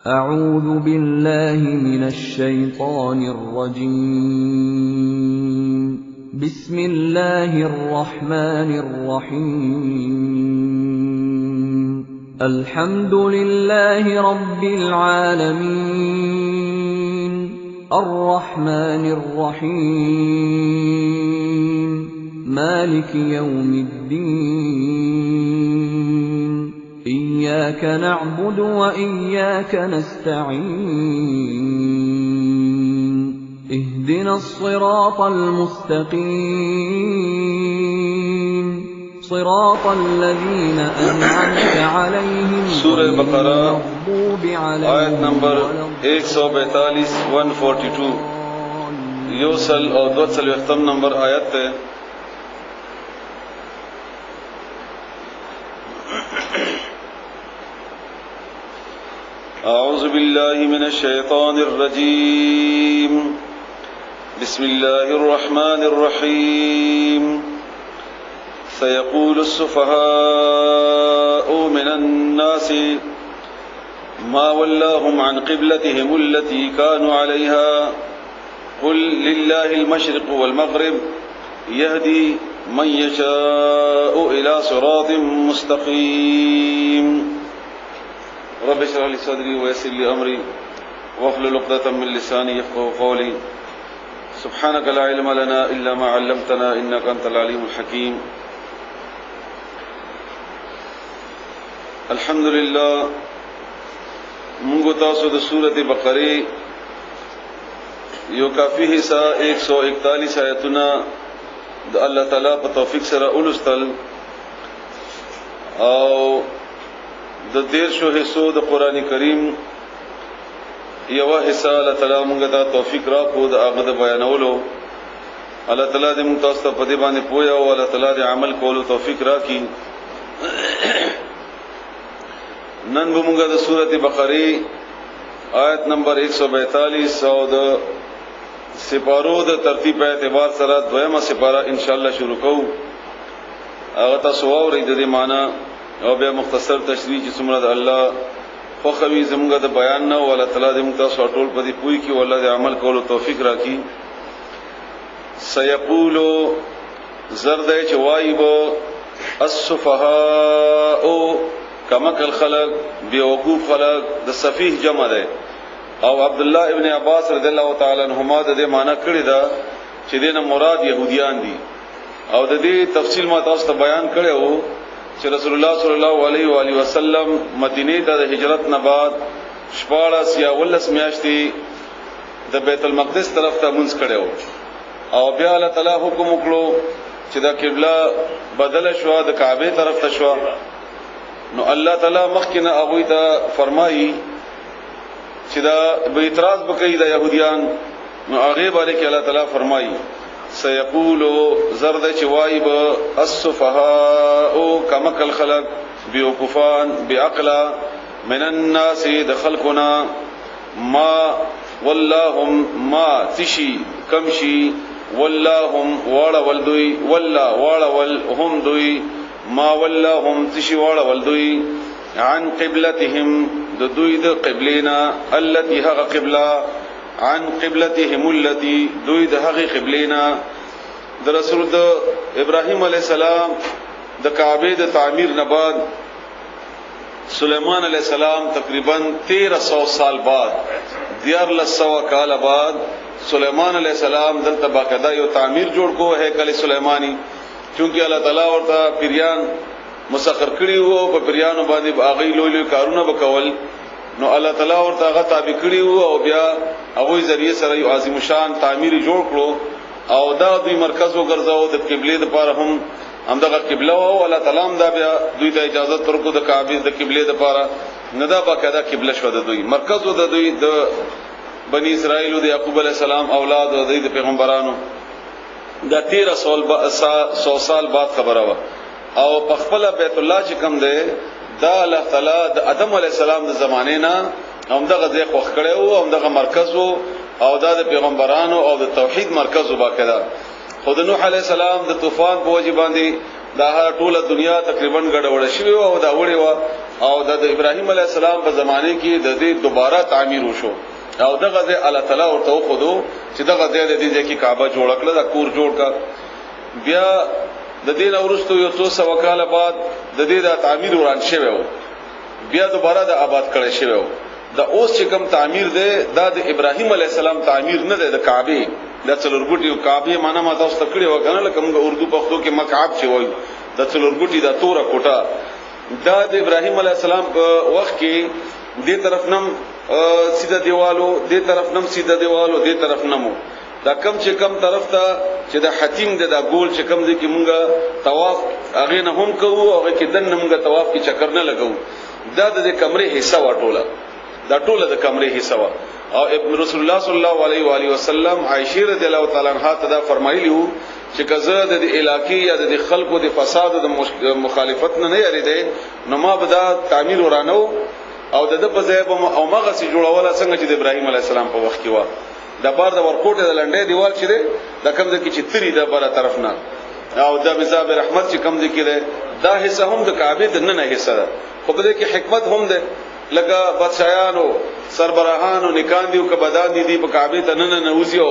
أعوذ بالله من الشيطان الرجيم بسم الله الرحمن الرحيم الحمد لله رب العالمين الرحمن الرحيم مالك يوم الدين إياك نعبد وإياك نستعين اهدنا الصراط المستقيم صراط الذين أنعمت عليهم سورة بقرہ آیت نمبر 142 142 یوسل اور دوسل اختم نمبر آیت ہے. أعوذ بالله من الشيطان الرجيم بسم الله الرحمن الرحيم سيقول السفهاء من الناس ما ولاهم عن قبلتهم التي كانوا عليها قل لله المشرق والمغرب يهدي من يشاء إلى صراط مستقيم رب اشرح لي صدري ويسر لي امري واحلل عقدة من لساني يفقهوا قولي سبحانك لا علم لنا الا ما علمتنا انك انت العليم الحكيم. الحمدللہ منگو تاسو د سورۃ بقرہ یو کافی حصہ 141 آیتونه د الله تعالی په توفیق سره اولستل او د 13 حصو د قران کریم یو حصہ الله تعالی موږ ته توفیق راکړو د هغه د بیانولو. الله تعالی دې موږ تاسو ته په دې باندې پوهه او الله تعالی دې عمل کولو توفیق راکړي. نن به موږ د سورۃ بقرہ آیت نمبر 142 او د سپارو د ترتیب په اعتبار سره دویمه سپاره ان شاء الله شروع کوو. هغه تاسو اورئ د دې معنی او بیا مختصر تشریح چې څومره د الله خو خوي زموږ د بیان نه او الله تعالی دې موږ تاسو ټول په دې پوي کې او الله دې عمل کولو توفیق راکړي. سيقولو زرد چوایب السفهاء کمکل خلق بیوقوف خلق د سفیه جمع ده او عبد الله ابن عباس رضی الله تعالی عنهما د دې معنی کړی دا چې دینه مراد يهوديان دي او د دې تفصیل ما تاسو ته بیان کړو چې رسول الله صلی الله علیه و آله وسلم مدینه ته د هجرت نه بعد 14 یا 19 میاشتې د بیت المقدس طرف ته منځ کړو او بیا الله تعالی حکم وکړو چې دا قبله بدل شو د کعبه طرف ته شو. نو الله تعالی مخکنه هغه ته فرمایي چې دا به اعتراض وکړي د يهوديان. نو هغه باندې الله تعالی فرمایي سيقول زرد چوایب السفهاء کمکل خلق بیوقفان بعقلا من الناس دخلقنا ما واللهم ما تشي کمشي واللهم واړه ولدوي ولا واړه ول هم دوي ما واللهم تشي واړه ولدوي عن قبلتهم د دوی د قبلینا التي هغه قبله عن قبلتهم التي دوی د هغه قبلینا د رسول د ابراهيم عليه السلام د کعبه د تعمیر نه بعد سليمان عليه السلام تقریبا 1300 سال بعد 1400 کال بعد سليمان عليه السلام دلته باقاعده یو تعمیر جوړ کو هیکل سليماني چونکه الله تعالی ورته پیریان مسخر کړی وو په پیریانو باندې باغی لوی لوی کارونه وکول. نو الله تعالی ورته هغه تابع کړی وو او بیا هغه ذریعہ سره یو عظیم شان تعمیر جوړ کړو او دا دوی مرکز وګرځاو د قبله لپاره هم همدغه قبله او الله تعالی هم دا بیا دوی ته اجازه ورکړو د کعبه د قبله لپاره نه دا باقاعده قبله شو د دوی مرکز و د دوی د بنی اسرائیل او د یعقوب علی السلام اولاد او د پیغمبرانو دا 1300 سال بعد خبره وا او په خپل بیت الله چې کوم دی دا الله تعالی د آدم علی السلام د زمانه نه همدغه ځای خوښ کړو او همدغه مرکز او دا د پیغمبرانو او د توحید مرکز وباکدا. خود نوح علی السلام د طوفان په وجه باندې دا ټوله دنیا تقریبا ګډوډ شوی او دا وړي وا او د ابراهیم علیه السلام په زمانه کې د دې دوباره تعمیر وشو او دغه ځای الله تعالی ورته خودو چې دغه ځای د دې ځکه کعبه جوړ کړل دا کور جوړ کړ بیا د دې اورستو یو څو سو کال بعد د دې د تعمیر وران شوی و بیا دوباره د آباد کړی شوی و د اوس چې کوم تعمیر دی دا د ابراهیم علیه السلام تعمیر نه دی د کعبه د څلورګوټي کعبه معنا ما تاسو تکړه وکنه لکه موږ اردو پښتو کې مکعب چې وایي د څلورګوټي د توره کوټه دا د ابراهیم علیه السلام په وخت کې دې طرف نم سیده دیوالو دې طرف نم سیده دیوالو دې طرف نمو دا کم چې کم طرف ته چې د حتیم د ګول چې کم دې کې مونږه طواف هغه نه هم کوو هغه کې دن مونږه طواف کې چکر نه لګو دا د کمرې حصہ واټوله دا ټوله د کمرې حصہ وا او ابن رسول الله صلی الله علیه و آله وسلم عائشہ رضی الله تعالی عنها ته فرمایلی وو چې کزه د علاقې یا د خلکو د فساد او د مخالفت نه یریده نو ما بدا تعمیر ورانو او د په ځای او مغه سي جوړوله څنګه چې د ابراهیم علیه السلام په وخت کې و د بار د ورکوټه د لنډې دیوال چې ده د کم ځکه چې تری د بره طرف نه او د مزاب رحمت چې کم ځکه ده دا حصہ هم د کعبه د نه حصہ ده خو په دې کې حکمت هم ده لکه بادشاہانو سربراهانو نکان دیو ک بدان دي په کعبه ته نه نوځيو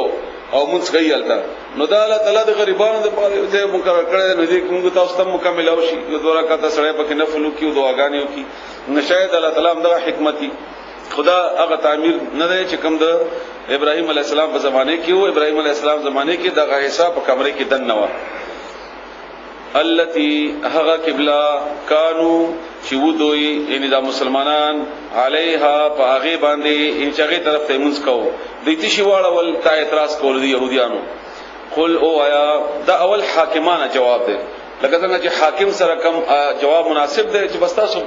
او مونږ کوي الته نو دا الله تعالی د غریبانو د پاره ته مقرر کړی نو دې موږ تاسو ته مکمل او شي یو دوه رکعات سره پکې نفل وکيو دعاګانې وکي نشاید الله تعالی هم دغه حکمتي خدا هغه تعمیر نه دی چې کوم د ابراهیم علیه السلام په زمانه کې او ابراهیم علیه السلام زمانه کې دغه حساب په کمرې کې دن نو التي هغه قبله کانو چې ودوی یعنی دا مسلمانان علیها په هغه باندې ان چغه طرف ته منځ کو د دې شی واړه ول تا اعتراض کول دي يهوديانو قل او آیا دا اول حاکمانه جواب دی لکه څنګه چې حاکم سره کم جواب مناسب دی چې بس تاسو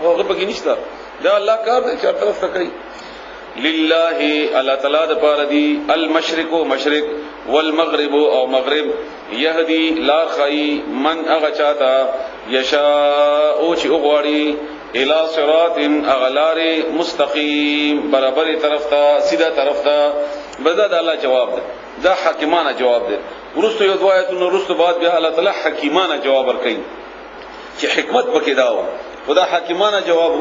هغه پکې نشته دا الله کار دی چې طرف ته کوي لله الله تعالی د پاره دی المشرق مشرق والمغرب او مغرب يهدي لا خي من اغه چاته يشاء او چې وغواړي الى صراط اغلار مستقيم برابر طرف ته سیده طرف ته بدد الله جواب ده دا حکیمانه جواب ده ورستو یو دعایتونو ورستو بعد بیا الله تعالی حکیمانه جواب ورکړي چې حکمت پکې دا و خدا حکیمانه جواب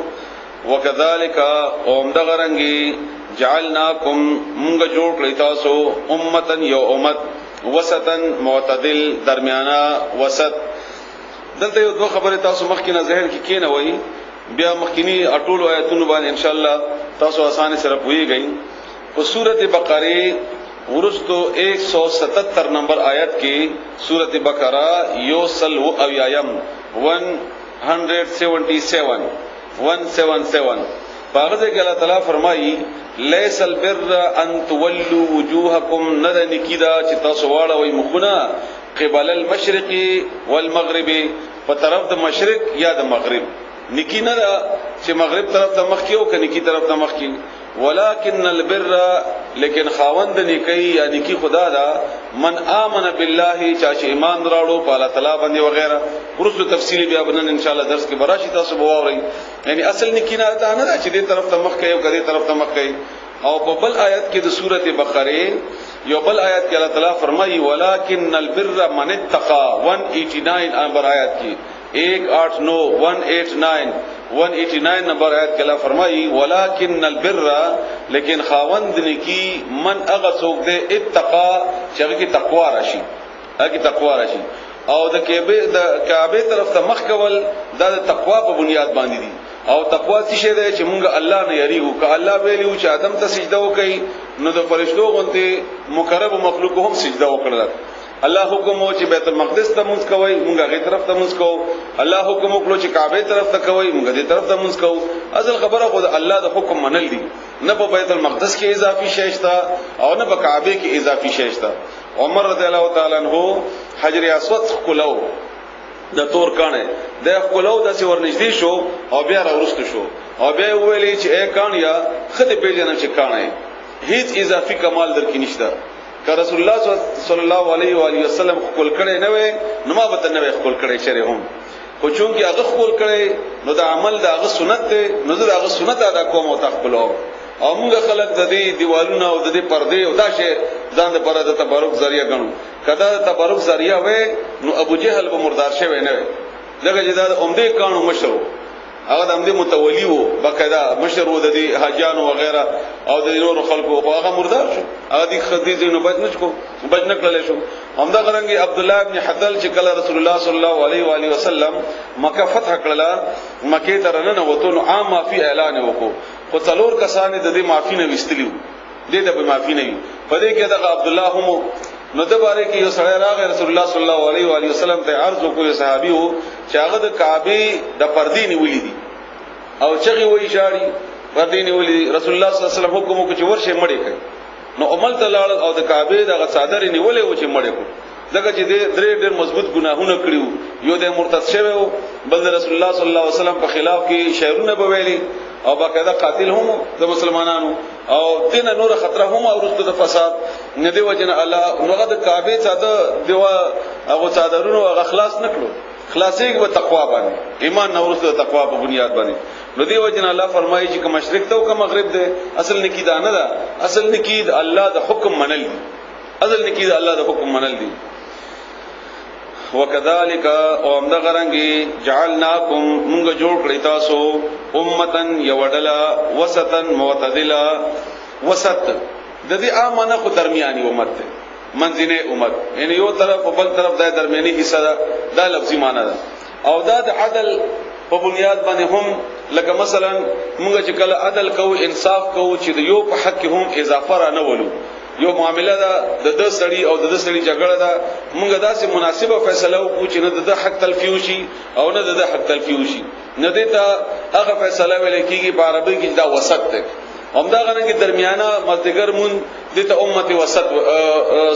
وکذالک اوم دغرنګي جعلناکم مونږ جوړ کړی تاسو امتن یو امت وسطن معتدل درمیانا وسط دلته یو دوه خبره تاسو مخکینه ذهن کې کینه وای بیا مخکینی اټول آیاتونو باندې ان شاء الله تاسو اسانه سره پوهیږئ په سورته بقره ورستو 177 نمبر آیت کې سورته بقره یوسل و اویایم 177 باغذ کې الله تعالی فرمایي ليس البر ان تولوا وجوهكم ندن کیدا چې تاسو واړوي مخونه قبل المشرق والمغرب په طرف د مشرق یا د مغرب نکی نه چې مغرب طرف ته مخ کیو کني کی طرف ته مخ کی ولكن البر لیکن خاوند نیکی یا نیکی خدا دا من آمن بالله چې ایمان راړو په الله تعالی باندې وغیرہ ورسره تفصیلی بیا بنن ان شاء الله درس کې براشي تاسو بواوري یعنی اصل نیکی نه دا نه چې دې طرف ته مخ کیو کدي طرف ته مخ کی او په بل آیت کې د سورته بقره یو بل آیت کې الله تعالی فرمایي ولكن البر من اتقى 189 نمبر آیت کې 189 نمبر آیت کې الله فرمایي ولكن البر لیکن خاوند نیکی من هغه څوک دې اتقى چې هغه کې تقوا راشي او د کعبه طرف ته مخ کول دا د تقوا په بنیاد باندې دي او تقوا څه شی دی چې مونږ الله نه یریږو که الله ویلو چې آدم ته سجده وکړي نو د فرشتو غونته مقرب مخلوق هم سجده وکړل الله حکم او چې بیت المقدس ته مونږ کوي مونږ هغه طرف ته مونږ کوو الله حکم وکړو چې کعبه طرف ته کوي مونږ دې طرف ته مونږ کوو اصل خبره خو الله د حکم منل دي نه په بیت المقدس کې اضافي شی شته او نه په کعبه کې اضافي شی شته عمر رضی الله تعالی عنہ حجر اسود کولو د تور کانه د کولو د څور نږدې شو او بیا راورست شو او بیا ویلي چې اے کانیا خدای پیژنم چې کانه هیڅ اضافي کمال درکې نشته که رسول الله صلی الله علیه و آله وسلم خپل کړي نه وي نو ما به نه خپل کړي چره هم خو چون کې هغه خپل کړي نو د عمل د هغه سنت ته نو د هغه سنت ادا کوم او تخپلو او موږ خلک د دې دیوالونو او د دې پردې او دا شی ځان د پرده تبرک ذریعہ غنو کدا تبرک ذریعہ وې نو ابو جهل به مردار شوی نه وي دغه جداد عمده قانون مشرو هغه د امدي متولی وو بقاعده مشر وو د دې حاجانو وغیرہ او د نور خلکو هغه مردار شو هغه د خدیجه نو بچ نه کړل شو همدا غرنګي عبد الله ابن حدل چې کله رسول الله صلی الله علیه و علیه وسلم مکه فتح کړله مکه ته رننه وته نو عام معافي اعلان وکړو خو څلور کسان د دې معافي نه وستلیو دې ته به معافي نه وي په دې کې د عبد الله هم نو د باره کې یو سړی راغی رسول الله صلی الله علیه و علیه وسلم ته عرض وکړ صحابي وو چې هغه د کعبه د پردې نیولې دي او چغي وې شاړي پردې نیولې رسول الله صلی الله علیه وسلم حکم وکړ چې ورشه مړې کړي نو عمل ته لاړ او د کعبه د صادر نیولې و چې مړې کړ دغه چې ډېر مضبوط ګناهونه کړیو یو د مرتد شوی او بل رسول الله صلی الله علیه وسلم په خلاف کې شعرونه بویلي او باقاعده قاتل هم د مسلمانانو او دین نور خطر هم او رسل د فساد نه دی وجنه الله نوغه د کعبه ساده دیوا هغه صادرونو هغه خلاص نکړو خلاصي به تقوا باندې ایمان نو رسل د تقوا په بنیاد باندې نو دی وجنه الله فرمایي چې کوم مشرق ته او کوم مغرب ده اصل نکی دا نه ده اصل نکی د الله د حکم منل دي اصل نکی د الله د حکم منل دي وکذالک او امدا غرنګي جعلناکم موږ جوړ کړی تاسو امتن یوډلا وسطن معتدلا وسط د دې امانه خو درمیاني امت ده منځنه امت یعنی یو طرف او بل طرف د درمیاني حصہ ده دا لفظي معنی ده او دا د عدل په بنیاد باندې هم لکه مثلا موږ چې کله عدل کوو انصاف کوو چې یو په حق هم اضافه را نه ولو یو معاملې ده د سړی او د سړی جګړه ده موږ داسې مناسبه فیصله وکړو چې نه د حق تلفي وشي او نه د حق تلفي وشي نه دیتا هغه فیصله ویل کېږي په عربي کې دا وسط ده همدا غنه کې درمیانه مزدګر مون دته امت وسط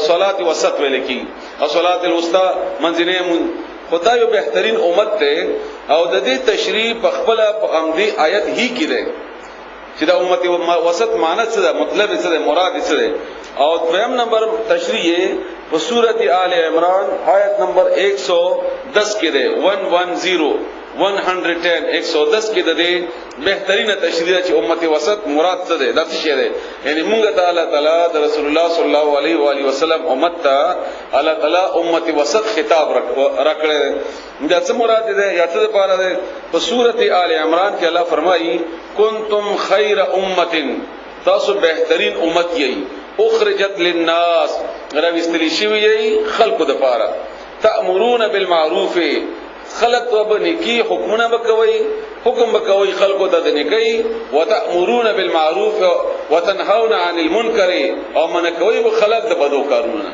صلات وسط ویل کېږي او صلات الوسطى منځنه مون خدای یو بهترین امت ده او د دې تشریح په خپل په امدي آیت هی کې ده چې دا امت وسط معنی څه ده مطلب څه ده مراد څه ده او دویم نمبر تشریح په سورۃ آل عمران آیت نمبر 110 کې ده 110 کې ده بهترینه تشریح چې امت وسط مراد څه ده دا څه ده یعنی موږ تعالی د رسول الله صلی الله علیه و علیه وسلم امت ته الله تعالی امت وسط خطاب راکړي دا څه مراد ده یا څه لپاره ده په سورۃ آل عمران کې الله فرمایي کنتم خیر امه تاسو بهترین امت یی اخرجت للناس راوستلی شوی یی خلقو د پاره تأمرون بالمعروف خلق وبنکی حکمونه بکوي حکم بکوي خلقو د نیکی وتأمرون بالمعروف وتنهون عن المنکر او منکوي خلق د بدو کارونه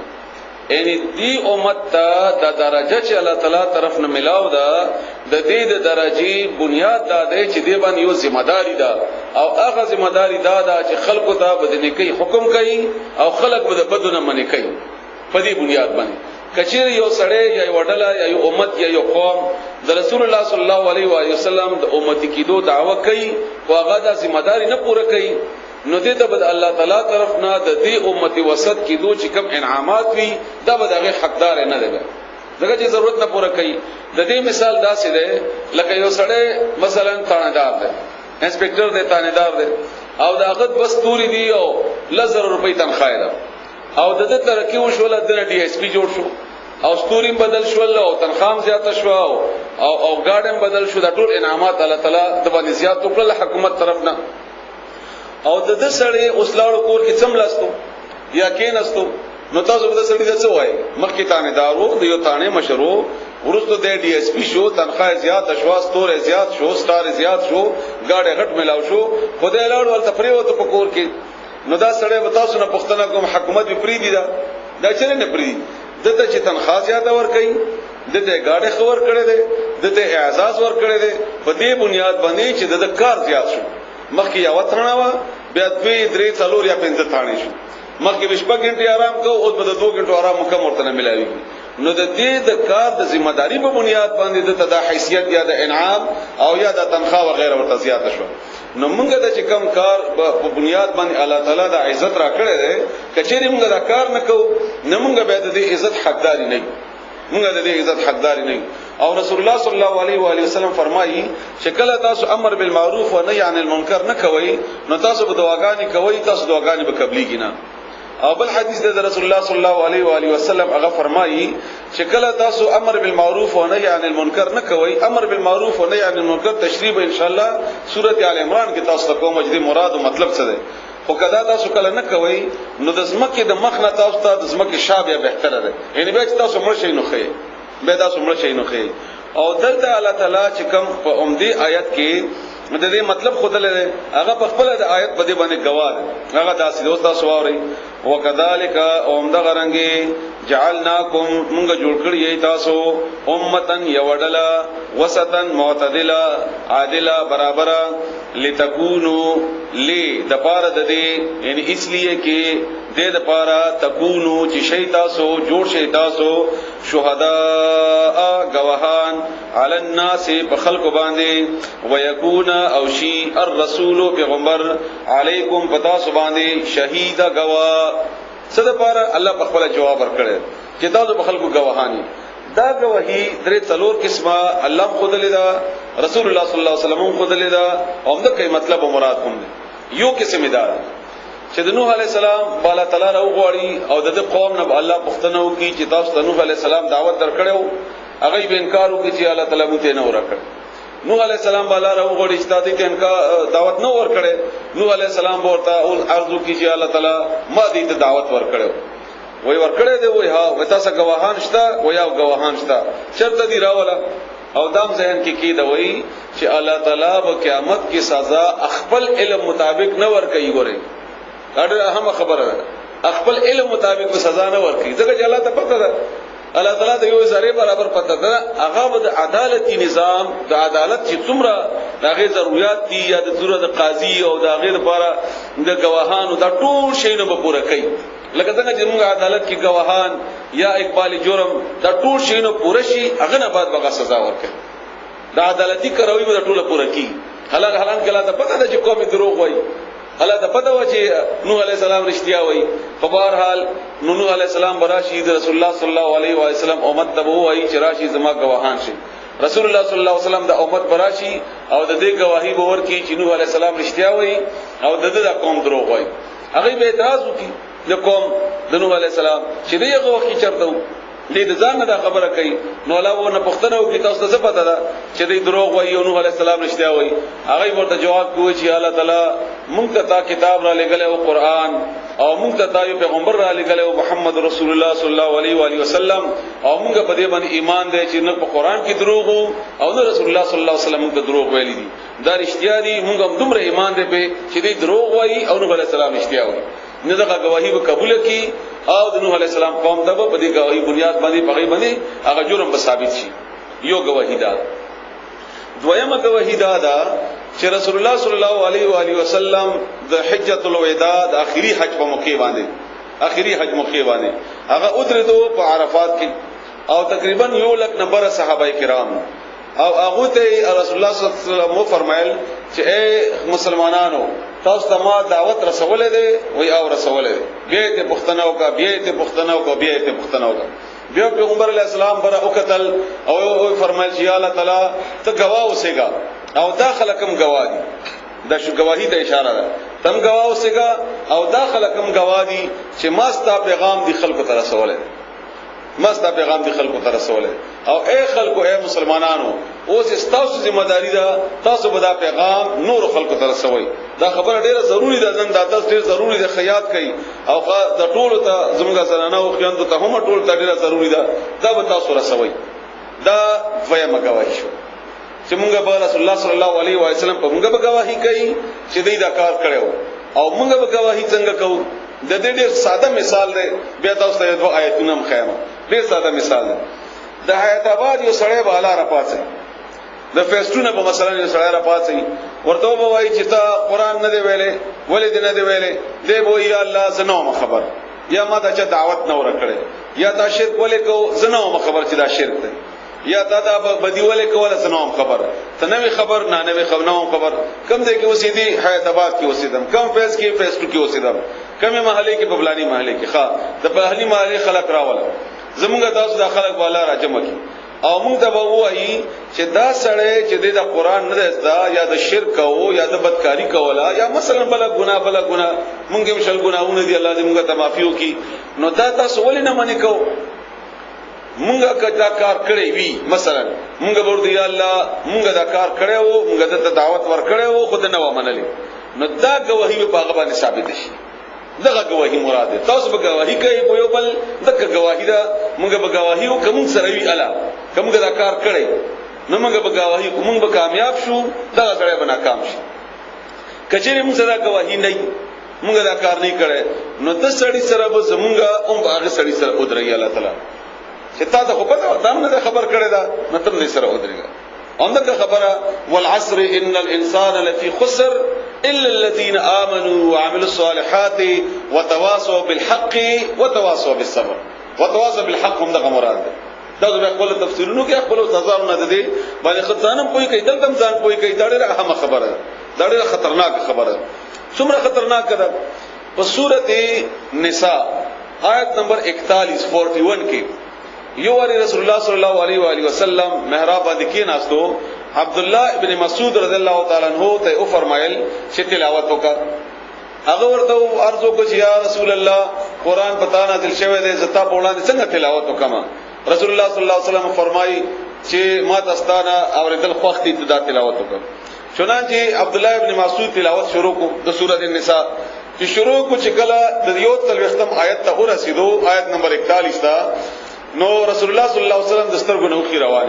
یعنی دی امت ته د درجه چې الله تعالی طرف نه ملاو ده د دې د درجه بنیاد دا ده چې دی باندې یو ذمہ داری ده او هغه ذمہ داری دا چې خلقو ته بدنیکی حکم کوي او خلق به د بدونه منی کوي په دې بنیاد باندې کچیر یو سړی یا یو وډلا یا یو امت یا یو قوم د رسول الله صلی الله علیه و وسلم د امت کېدو دعوه کوي او هغه د ذمہ داری نه پوره کوي نو دې ته بد الله تعالی طرف نه د دې امت وسط کې دوه چې کم انعامات وي دا به دغه حقدار نه دی دغه چې ضرورت نه پوره کوي د دې مثال داسې ده لکه یو سړی مثلا تانیدار دی انسپکټر دی تانیدار دی او دا هغه بس توري دی او 1000 روپۍ تنخواه ده او د دې ترقی وشول د ډي اس پی جوړ شو او ستوریم بدل شول او تنخواه زیات شو او ګاډم بدل شو د ټول انعامات الله تعالی د باندې زیات کړل حکومت طرف نه او د دې سړی اوسلاړو کور کې څملاستو یا کیناستو نو تاسو به سړی د څه وای مخکې تانه دارو د یو تانه مشرو ورستو د ډي اس پی شو تنخواه زیات شو ستوره زیات شو ستاره زیات شو ګاډه غټ ملاو شو خدای لاړ ول تفریوت په کور کې نو دا سړی به تاسو نه پښتنه کوم حکومت به پری دی دا چې نه پری دته چې تنخواه زیات ور کوي دته ګاډه خبر کړي دي دته اعزاز ور کړي دي په دې بنیاد باندې چې د کار زیات شو مخکې یو تھانه وا بیا 2 3 4 یا 5 تھانه شو مخکې 20 غنټه آرام کو او په 2 غنټو آرام مکم ورته نه ملایوي نو د دې د کار د ذمہ داری په بنیاد باندې د حیثیت یا د انعام او یا د تنخواه وغیرہ ورته زیات شو نو موږ د چې کم کار په بنیاد باندې الله تعالی د عزت را کړی دی کچېری موږ دا کار نکو نه موږ به د دې عزت حقداري نه موږ د دې عزت حقداري نه او رسول الله صلی الله علیه و آله وسلم فرمایي چې کله تاسو امر بالمعروف و نهی عن المنکر نه کوئ نو تاسو به دعاګانې کوئ تاسو دعاګانې به قبليږي نه او بل حدیث د رسول الله صلی الله علیه و آله وسلم هغه فرمایي چې کله تاسو امر بالمعروف و نهی عن المنکر نه کوئ، امر بالمعروف و نهی عن المنکر تشریح ان شاء الله سوره ال عمران کې تاسو ته کوم چې مراد او مطلب څه دی. خو کدا تاسو کله نه کوئ نو د زمکه د مخ نه تاسو ته د زمکه شابه بهتره ده، یعنی به تاسو مړ شئ نو خې به تاسو مړ شئ نو خې. او درته الله تعالی چې کوم په عمدي آیت کې د دې مطلب خدای له هغه په خپل د آیت په دې باندې گواه هغه داسې دوستا سواري وکذالک اومده غرنګي جعلناکم موږ جوړ کړی یی تاسو امتن یوډلا وسطن معتدلا عادلا برابر لتكونوا د پاره د دې یعنی اسلیے کې د پاره تکونو چې شی تاسو جوړ شی تاسو شهدا گواهان علی الناس په خلق باندې ويكون او شی الرسول پیغمبر علیکم پتا سو باندې شهید گواه صد پاره الله په خپل جواب ورکړي چې تاسو په خلکو گواهانی دا گواہی درې څلور قسمه الله خود لیدا رسول الله صلی الله علیه وسلم خود لیدا او دا کوي مطلب او مراد کوم یو قسم دار چې د نوح علی السلام بالا تعالی راو غواړي او د قوم نه الله پښتنو کی چې تاسو ته نوح علی السلام دعوت درکړو هغه به انکار وکړي چې الله تعالی مو ته نه ورکړ. نوح علی السلام بالا راو غواړي چې تاسو ته انکار دعوت نه ورکړي، نوح علی السلام ورته او ارزو کی چې الله تعالی ما دې ته دعوت ورکړو وای ورکړې دی وای ها وتا څه گواهان شته وای او گواهان شته چرته دی راولا او دام ذهن کې کی دا وای چې الله تعالی په قیامت کې سزا خپل علم مطابق نه ورکړي ګوره دا هم خبره ده خپل علم مطابق په سزا نه ورکړي ځکه چې الله ته پته ده الله تعالی ته یو ذره برابر پته ده هغه د عدالتي نظام د عدالت چې څومره دغه ضرورت دي یا د ضرورت قاضي او د غیر لپاره د گواهانو دا ټول شی نه به پوره کوي لکه څنګه چې موږ عدالت کې گواهان یا اقبال جرم دا ټول شی نه پوره شي هغه نه بعد به سزا ورکړي دا عدالتي کاروي به ټول پوره کی حالان کله ته پته ده چې قوم دروغ وایي الله ته پته و چې نوح علی السلام رښتیا وایي په بهر حال نوح علی السلام براشي رسول الله صلی الله علیه و سلم امت ته وایي چې راشي زما گواهان شي رسول الله صلی الله علیه وسلم د امت براشي او د دې گواهی به ورکړي چې نوح علی السلام رښتیا وایي او د قوم دروغ وایي هغه به اعتراض وکړي د قوم د نوح علی السلام چې دغه وخت چرته دې د ځان نه خبره کوي نو الله ونه پښتنه وکړي تاسو ته څه پته ده چې دې دروغ وایي او نوح علی السلام رښتیا وایي هغه ورته جواب کوي چې الله تعالی مونږ ته کتاب را لګل او قران او مونږ ته یو پیغمبر را لګل او محمد رسول الله صلی الله علیه و آله وسلم او مونږ په دې باندې ایمان دی چې نه په قران کې دروغ او نه رسول الله صلی الله علیه وسلم ته دروغ ویلي دي دا رښتیا دي مونږ هم دومره ایمان دی په چې دې دروغ وایي او نوح علی السلام رښتیا وایي نه دا گواہی به قبول کی او د نوح علی السلام قوم ته په دې گواہی بنیاد باندې پغی باندې هغه جرم به ثابت شي. یو گواہی دا دویمه گواہی دا چې رسول الله صلی الله علیه و آله وسلم د حجۃ الوداع د اخیری حج په موقع باندې هغه ودرېدو په عرفات کې او تقریبا 1 لک نفر صحابه کرام او هغه ته رسول الله صلی الله علیه وسلم فرمایل چې اے مسلمانانو تاسو ته ما دعوت رسولې ده وای او رسولې ده بیا ته پښتنو کا بیا پیغمبر علیہ السلام پر او قتل او فرمایل چې الله تعالی ته گواه اوسېګا او داخله کم گواه دي دا شو گواہی ته اشاره ده تم گواه اوسېګا او داخله کم گواه دي چې ماستا پیغام دی خلکو ته رسولې مستا پیغام دی خلکو ته رسوله او اے خلکو اے مسلمانانو اوس تاسو ذمہ داری ده تاسو به دا پیغام نور خلکو ته رسوي دا خبره ډیره ضروری ده نن دا تاسو ډیره ضروری ده خیاط کوي او د ټولو ته زموږ زنانه او خیاندو ته هم ټول ته ډیره ضروری ده دا به تاسو رسوي دا ویمه گواہی شو چې موږ به رسول الله صلی الله علیه و سلم په موږ به گواہی کوي چې دوی دا کار کړو او موږ به گواہی څنګه کوو د دې ډېر ساده مثال دی بیا تاسو ته دوه آیتونه مخایم ډېر ساده مثال دی د حیات آباد یو سړی بالا را پاتې د فیسټونه په مثلا یو سړی را پاتې ورته وایي چې تا قران نه دی ویلې ولې دې نه دی ویلې دې وایي یا الله زنو خبر یا ما ته دعوت نه ورکړې یا تا شرک ولې کو زنو خبر چې دا شرک دی یا تا دا بدی ولې کوله زنو خبر ته نوې خبر نه نوې خبر کم دې کې اوسېدي حیات آباد کې اوسېدم کم فیس کې فیس 2 کې اوسېدم کمه محله کې په بلانی محله کې ښا د په اهلي محله خلک راول زمونږ تاسو د خلک والا راجمه کی او موږ ته وایي چې دا سړی چې د قرآن نه زده یا د شرک او یا د بدکاری کولا یا مثلا بل ګناه موږ هم شل ګناونه دي الله دې موږ ته معافي وکړي نو دا تاسو ولې نه منې کو موږ دا کار کړی وی مثلا موږ ورته یا الله موږ دا کار کړو موږ ته دعوت ور کړو خود نه و منلې نو دا گواهی په هغه باندې ثابت شي دغه گواهی مراد ده تاسو به گواهی کوي په یو بل دغه گواهی دا موږ به گواهی وکم سره وی الا کوم دا کار کړی نو موږ به گواهی کوم به کامیاب شو دا سره به ناکام شي کچېره موږ سره گواهی نه موږ دا کار نه کړی نو د سړی سره به زمونږه هم هغه سړی سره ودرېږي الله تعالی چې تا ته خو پته دا نه خبر کړی دا مطلب نه سره ودرېږي اندکه خبره والعصر ان الانسان لفي خسر الا الذين امنوا وعملوا الصالحات وتواصوا بالحق وتواصوا بالصبر وتواصوا بالحق هم دغه مراد ده دا خپل تفسیرونو کې خپل استادانو نه دي باندې خدانم کوئی کوي دلته ځان کوئی کوي دا ډېره اهمه خبره دا ډېره خطرناک خبره څومره خطرناک ده په سورته نساء آیت نمبر 41 کې یو وری رسول الله صلی الله علیه و آله وسلم محراب باندې کې ناستو عبد الله ابن مسعود رضی الله تعالی عنہ ته او فرمایل چې تلاوت وکړه هغه ورته ارزو کو چې یا رسول الله قران پتا نازل شوی دی زتا په وړاندې څنګه تلاوت وکما رسول الله صلی الله علیه وسلم فرمایي چې ما تستانه اوریدل خوختي ابتدا تلاوت وکړه چنانچه عبد الله ابن مسعود تلاوت شروع کو د سورۃ النساء چې شروع کو چې کله د یو تلوختم آیت ته ورسېدو آیت نمبر 41 دا نو رسول الله صلی الله علیه وسلم دسترګو نو خي روان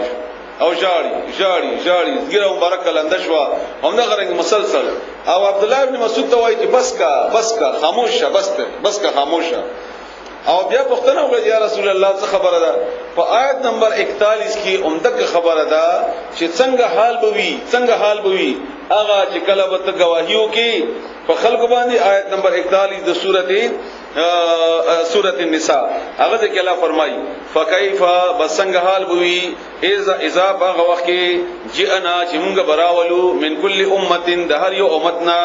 او جاړي ګیره مبارک لندشوا هم دا غرنګ مسلسل او عبد الله ابن مسعود ته وایي چې بس کا خاموشه او بیا پښتنه وکړه یا رسول الله څه خبره ده په آیت نمبر 41 کې عمدک خبره ده چې څنګه حال بوي هغه چې کله به گواهیو کې په خلق باندې آیت نمبر 41 د سورۃ النساء هغه ته الله فرمایي فكيف بسنګ حال بوي اذا باغ وخت کې جئنا چې موږ براولو من كل امه د هر یو امتنا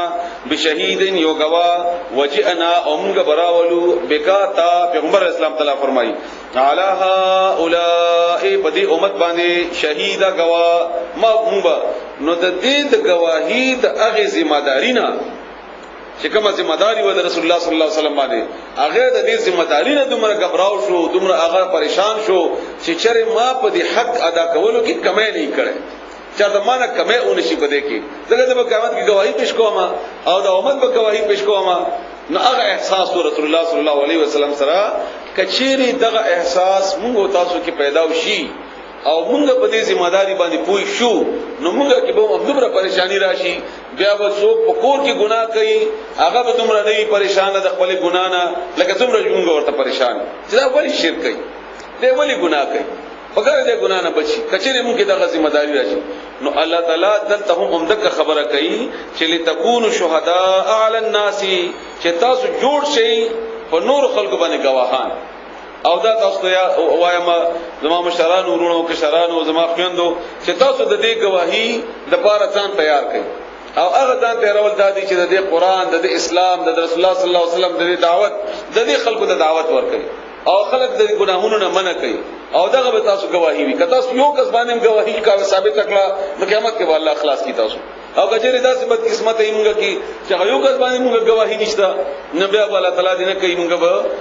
بشهید یو گوا وجئنا او موږ براولو بکاتا پیغمبر اسلام تعالی فرمایي علاها اولئ بدی امت باندې شهیدا گوا ما موږ نو د دې د گواهی د هغه ذمہ دارینا چې کومه ذمہ داری و د رسول الله صلی الله علیه وسلم باندې هغه د دې ذمہ داری نه دومره غبراو شو دومره هغه پریشان شو چې چیرې ما په دې حق ادا کولو کې کمی نه کړې چا د مانه کمی اونشي په دې کې دغه د قیامت کې گواہی پیش کوم او د امت په گواہی پیش کوم نو هغه احساس رسول الله صلی الله علیه وسلم سره کچيري دغه احساس موږ تاسو کې پیدا وشي او موږ په دې ذمہ داری باندې پوي شو نو موږ کې به دومره پریشانی راشي بیا به څوک په کور کې ګناه کوي هغه به دومره نه پریشان د خپل ګناه نه لکه څومره موږ ورته پریشان چې دا ولی شرک کوي دی ولی ګناه کوي وګوره دې ګناه نه بچي کچېره موږ کې دغه ذمہ داری راشي نو الله تعالی دلته هم دغه خبره کوي چې لتكونوا شهداء علی الناس چې تاسو جوړ شئ په نور خلکو باندې گواهان او دا تاسو ته وایم زما مشران ورونو کشرانو زما خويندو چې تاسو د دې گواهی د پاره ځان تیار کړئ او هغه ځان تیارول دادی چې د دې قران د اسلام د رسول الله صلی الله علیه وسلم د دعوت د دې خلکو د دعوت ورکړي او خلک د ګناهونو نه منع کوي او دغه به تاسو گواهی وي که تاسو یو کس باندې گواهی کا ثابت کړه نو قیامت کې الله اخلاص کی تاسو او کچېره داسې بد قسمت ایمږي کی چې یو کس باندې موږ گواهی نشته نبی الله تعالی دې نه کوي موږ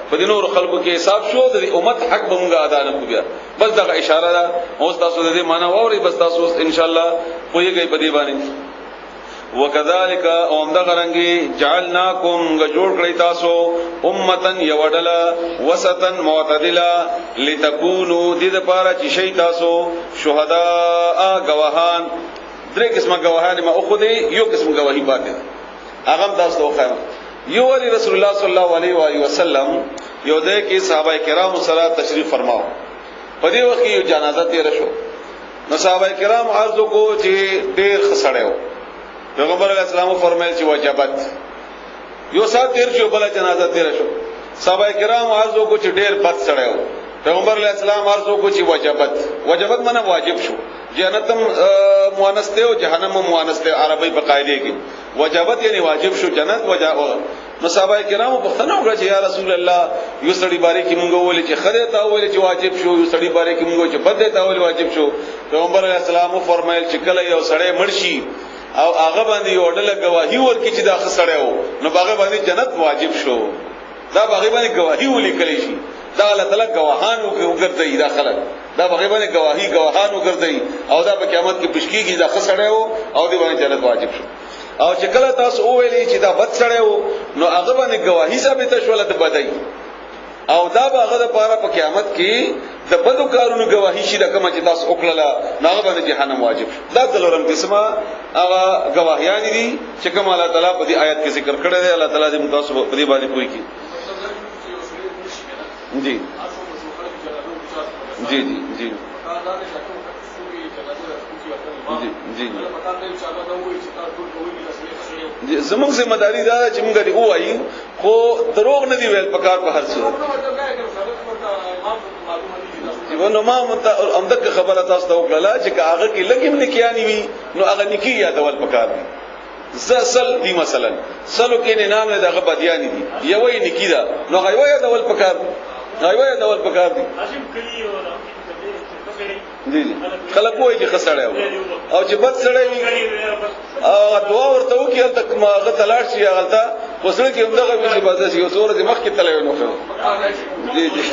په دې نور خلکو کې حساب شو د امت حق به موږ ادا نه کوو بس دغه اشاره ده اوس تاسو دې معنا ووري بس تاسو ان شاء الله پوهیږئ په دې باندې وکذالک اوم دغرنګي جعلناکم جوړ کړی تاسو امتن یوډلا وسطن معتدلا لتكونوا دې لپاره چې شي تاسو شهدا گواهان درې قسمه گواهان ما اخذي یو قسم گواهی باندې هغه تاسو خو یو علی رسول الله صلی الله علیه و آله وسلم یو دې کې صحابه کرام سره تشریف فرماو په دې وخت یو جنازه تیر شو نو صحابه کرام عرض کو چې ډېر خسړیو پیغمبر علیہ السلام فرمایل چې وجبت یو سات تیر شو بل جنازه تیر شو صحابه کرام عرض کو چې ډېر بد سړیو پیغمبر علیہ السلام عرض کو چې وجبت معنی واجب شو جنتم مؤنث ته او جهنم مؤنث ته عربی په قاعده کې وجبت یعنی واجب شو جنت نو صحابه کرامو پوښتنه وکړه چې یا رسول الله یو سړی باندې کې مونږ ولې چې خدای ته ولې چې واجب شو یو سړی باندې کې مونږ چې بد ته ولې واجب شو پیغمبر علیه السلام فرمایل چې کله یو سړی مرشي او هغه باندې یو ډله گواهی ورکړي چې دا خسړی وو نو هغه باندې جنت واجب شو دا هغه باندې گواهی ولیکلی شي دا الله تعالی گواهان وګرځي دا خلک دا هغه باندې گواهان وګرځي او دا په قیامت کې پښکیږي دا خسړی وو او دې باندې جنت واجب شو او چې کله تاسو وویلې چې دا بد سړی وو نو هغه باندې گواهی ثابت شول ته بدای او دا به هغه لپاره په قیامت کې د بدو کارونو گواهی شي دا کوم چې تاسو وکړه نو هغه باندې جهنم واجب دا څلورم قسمه هغه گواهیان دي چې کوم الله تعالی په دې آیت کې ذکر کړی دی الله تعالی دې موږ تاسو په دې باندې پوری کړي جی جی جی جی جی زموږ ذمہ داری دا چې موږ دې وایو خو دروغ نه دی ویل پکار په هر څه نو ما همدغه خبره تاسو ته وکړه چې هغه کې لګیم نه کیانی وي نو هغه نکی یادول پکار دي زسل دی مثلا سلو کې نه نام نه دغه بدیانی دي یوې نکی دا نو هغه یادول پکار دي هغه یادول پکار دي جی جی خلک وایي چې خسړی او چې بد سړی وي او دعا ورته وکړي هلته هغه تلاش شي هغه وسره کې همدغه وي چې بازه شي او سورې مخکې تللی نو جی جی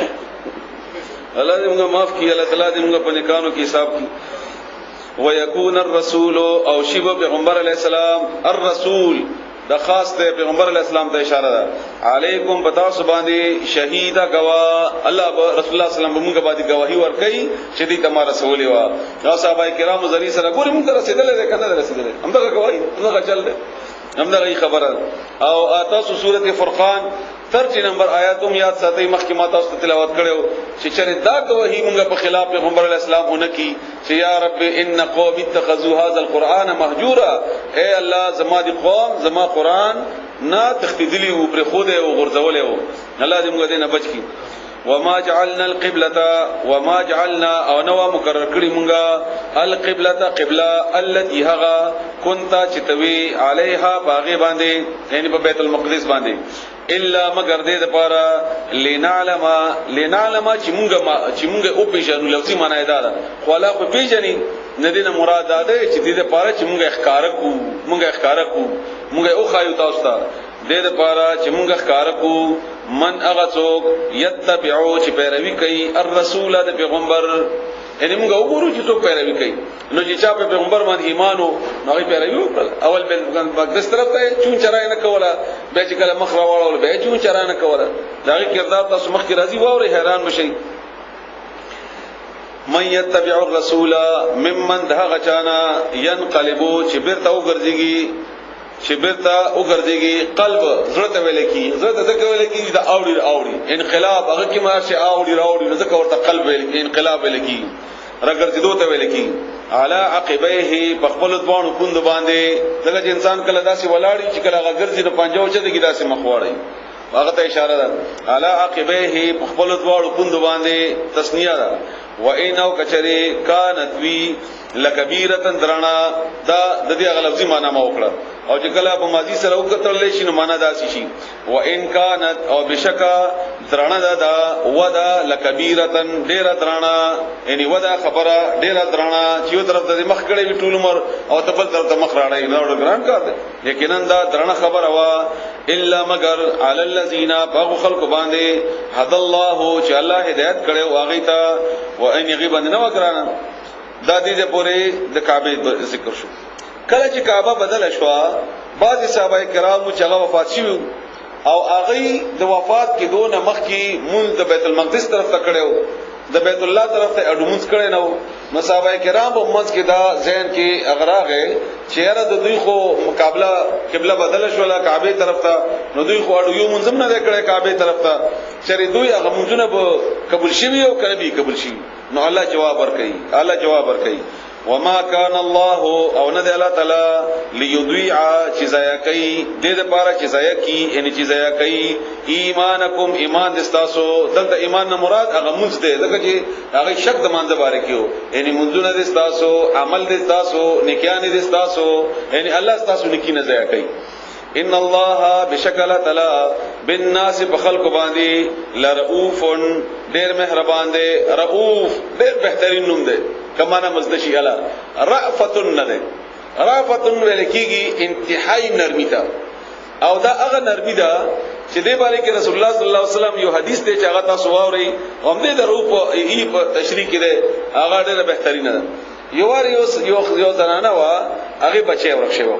الله دې موږ معاف کړي الله تعالی دې موږ په نیکانو کې حساب کړي ويكون الرسول او شیب پیغمبر علیہ السلام الرسول دا خاص ته پیغمبر علیہ السلام ته اشاره ده علیکم بتا سبحانه شهیدا گوا الله رسول الله صلی الله علیه وسلم موږ باندې گواہی ورکړي چې دې تمہا رسول وا او صحابه کرام زری سره ګوري موږ رسیدلې ده کنه رسیدلې همدغه گواہی همدغه چل ده همدغه خبره او تاسو سورته فرقان 30 نمبر آیاتوم یاد ساتي مخکې ما تاسو تلاوت کړو چې چره دا گواہی موږ په خلاف پیغمبر علیہ السلام اونکی چې یا رب ان قوم اتخذوا هذا القران مهجورا اے الله زما دي قوم زما قران نا تختدلی او پر خوده او غرزوله او الله دې موږ دې نه بچ کی وما جعلنا القبلة وما جعلنا او نو مقرر کړی مونږه القبلة قبلة التي هغه كنت چتوي عليها باغي باندې یعنی په بیت المقدس باندې الا مگر دې لپاره لنعلم چې مونږه او پیژنو لفظي معنی دا ده خو لا په پیژنې ندینه مراد ده چې دې لپاره چې مونږه اخکار کو مونږه او خایو تاسو ته دې لپاره چې مونږه اخکار کو من اغڅوک یتبعو چې پیروي کوي الرسول د پیغمبر یعنی موږ وګورو چې څوک پیروي کوي نو چې چا په پیغمبر باندې ایمانو نو هغه پیروي وکړ اول به بغداد طرف ته چون چرای نه کوله به چې کله مخ راوړل به چون چرای نه کوله دا کردار تاسو مخ کې راځي واره حیران بشئ من يتبع الرسول ممن ده غچانا ينقلبو چې بیرته وګرځيږي قلب زړه ویل کی زړه ته ویل کی دا اوړي انقلاب هغه کی ماشه اوړي نو ځکه ورته قلب ویل کی انقلاب ویل کی راګرځیدو ته ویل کی علی عقبیه بخبل دوانو کند باندې دغه انسان کله داسې ولاړی چې کله هغه ګرځي نو پنجو چې دغه داسې مخواړي هغه ته اشاره ده علی عقبیه بخبل دوانو کند باندې تسنیه ده و اینو کچری کانت وی لکبیرتن درانا دا د دې غلطی معنی ما وکړه او چې کله په ماضی سره وکړل شي نو معنا داسي شي و ان کانت او بشکا درانا دا ودا لکبیرتن ډیر درانا یعنی ودا خبره ډیر درانا چې یو طرف ته مخ کړي ټول عمر او تبل طرف ته مخ راړی نو ګران کار دی یقینا دا درانا خبره وا الا مگر علی الذین بغوا خلق باندې هد الله چې الله هدایت کړي واغی تا و ان یغیب نه وکړه دا دې پورې د کعبه ذکر شو کله چې کعبه بدل شو بعض صحابه کرامو چې هغه وفات شوه او هغه د وفات کې دونه مخ کې مونږ د بیت المقدس طرف ته کړو د بیت الله طرف ته اډمونځ کړي نو صحابه کرام په منځ کې دا ذهن کې اغراغه چیرې د دوی خو مقابله قبله بدل شو لا کعبه طرف ته نو دوی خو اډو یو منځم نه کړي کعبه طرف ته چیرې دوی هغه منځونه به قبول شي او کنه به قبول شي نو الله جواب ورکړي وما كان الله او نه الله تعالی ليضيع چیزایا کوي د دې لپاره چیزایا کی ان چیزایا کوي ایمانکم ایمان دستاسو دلته ایمان نه مراد هغه منځ دی دغه چې هغه شک د مانځه باره کیو یعنی منځونه دستاسو عمل دستاسو نیکیان دستاسو یعنی الله دستاسو نیکی نه ضایع کوي ان الله بشکل تعالی بالناس بخلق باندې لرؤوف ډیر مهربان دی رؤوف ډیر بهترین نوم دی کمانه مزدشی الا رأفتن نه دی رأفتن ولکیږي انتهائی نرمی تا او دا هغه نرمی ده چې دی باندې کې رسول الله صلی الله علیه وسلم یو حدیث دی چې هغه تاسو واوري هم دې درو په تشریح کې ده هغه ډېر بهترینه ده یو زنانه وا هغه بچي ورښیو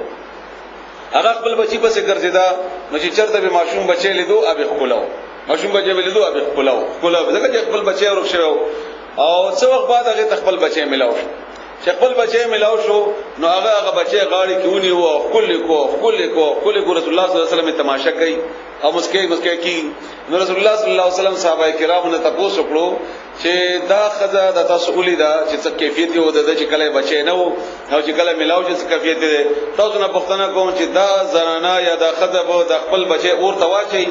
هغه خپل بچي پسې ګرځیدا نو چې چرته به ماشوم بچي لیدو ابي خپلو ماشوم بچي لیدو ابي خپلو ځکه چې خپل بچي ورښیو او څو وخت بعد هغه خپل بچي ملاو چې خپل بچي ملاو شو نو هغه بچي غاړي کېونی وو کله کو رسول الله صلی الله علیه وسلم تماشا کوي او مسکه کی نو رسول الله صلی الله علیه وسلم صحابه کرام نه تاسو کړو چې دا خزه د تاسو ولیدا چې څه کیفیت یو د چې کله بچي نه وو او چې کله ملاو چې څه کیفیت دی تاسو نه پوښتنه کوم چې دا زنانا یا دا خزه به د خپل بچي اور تواچي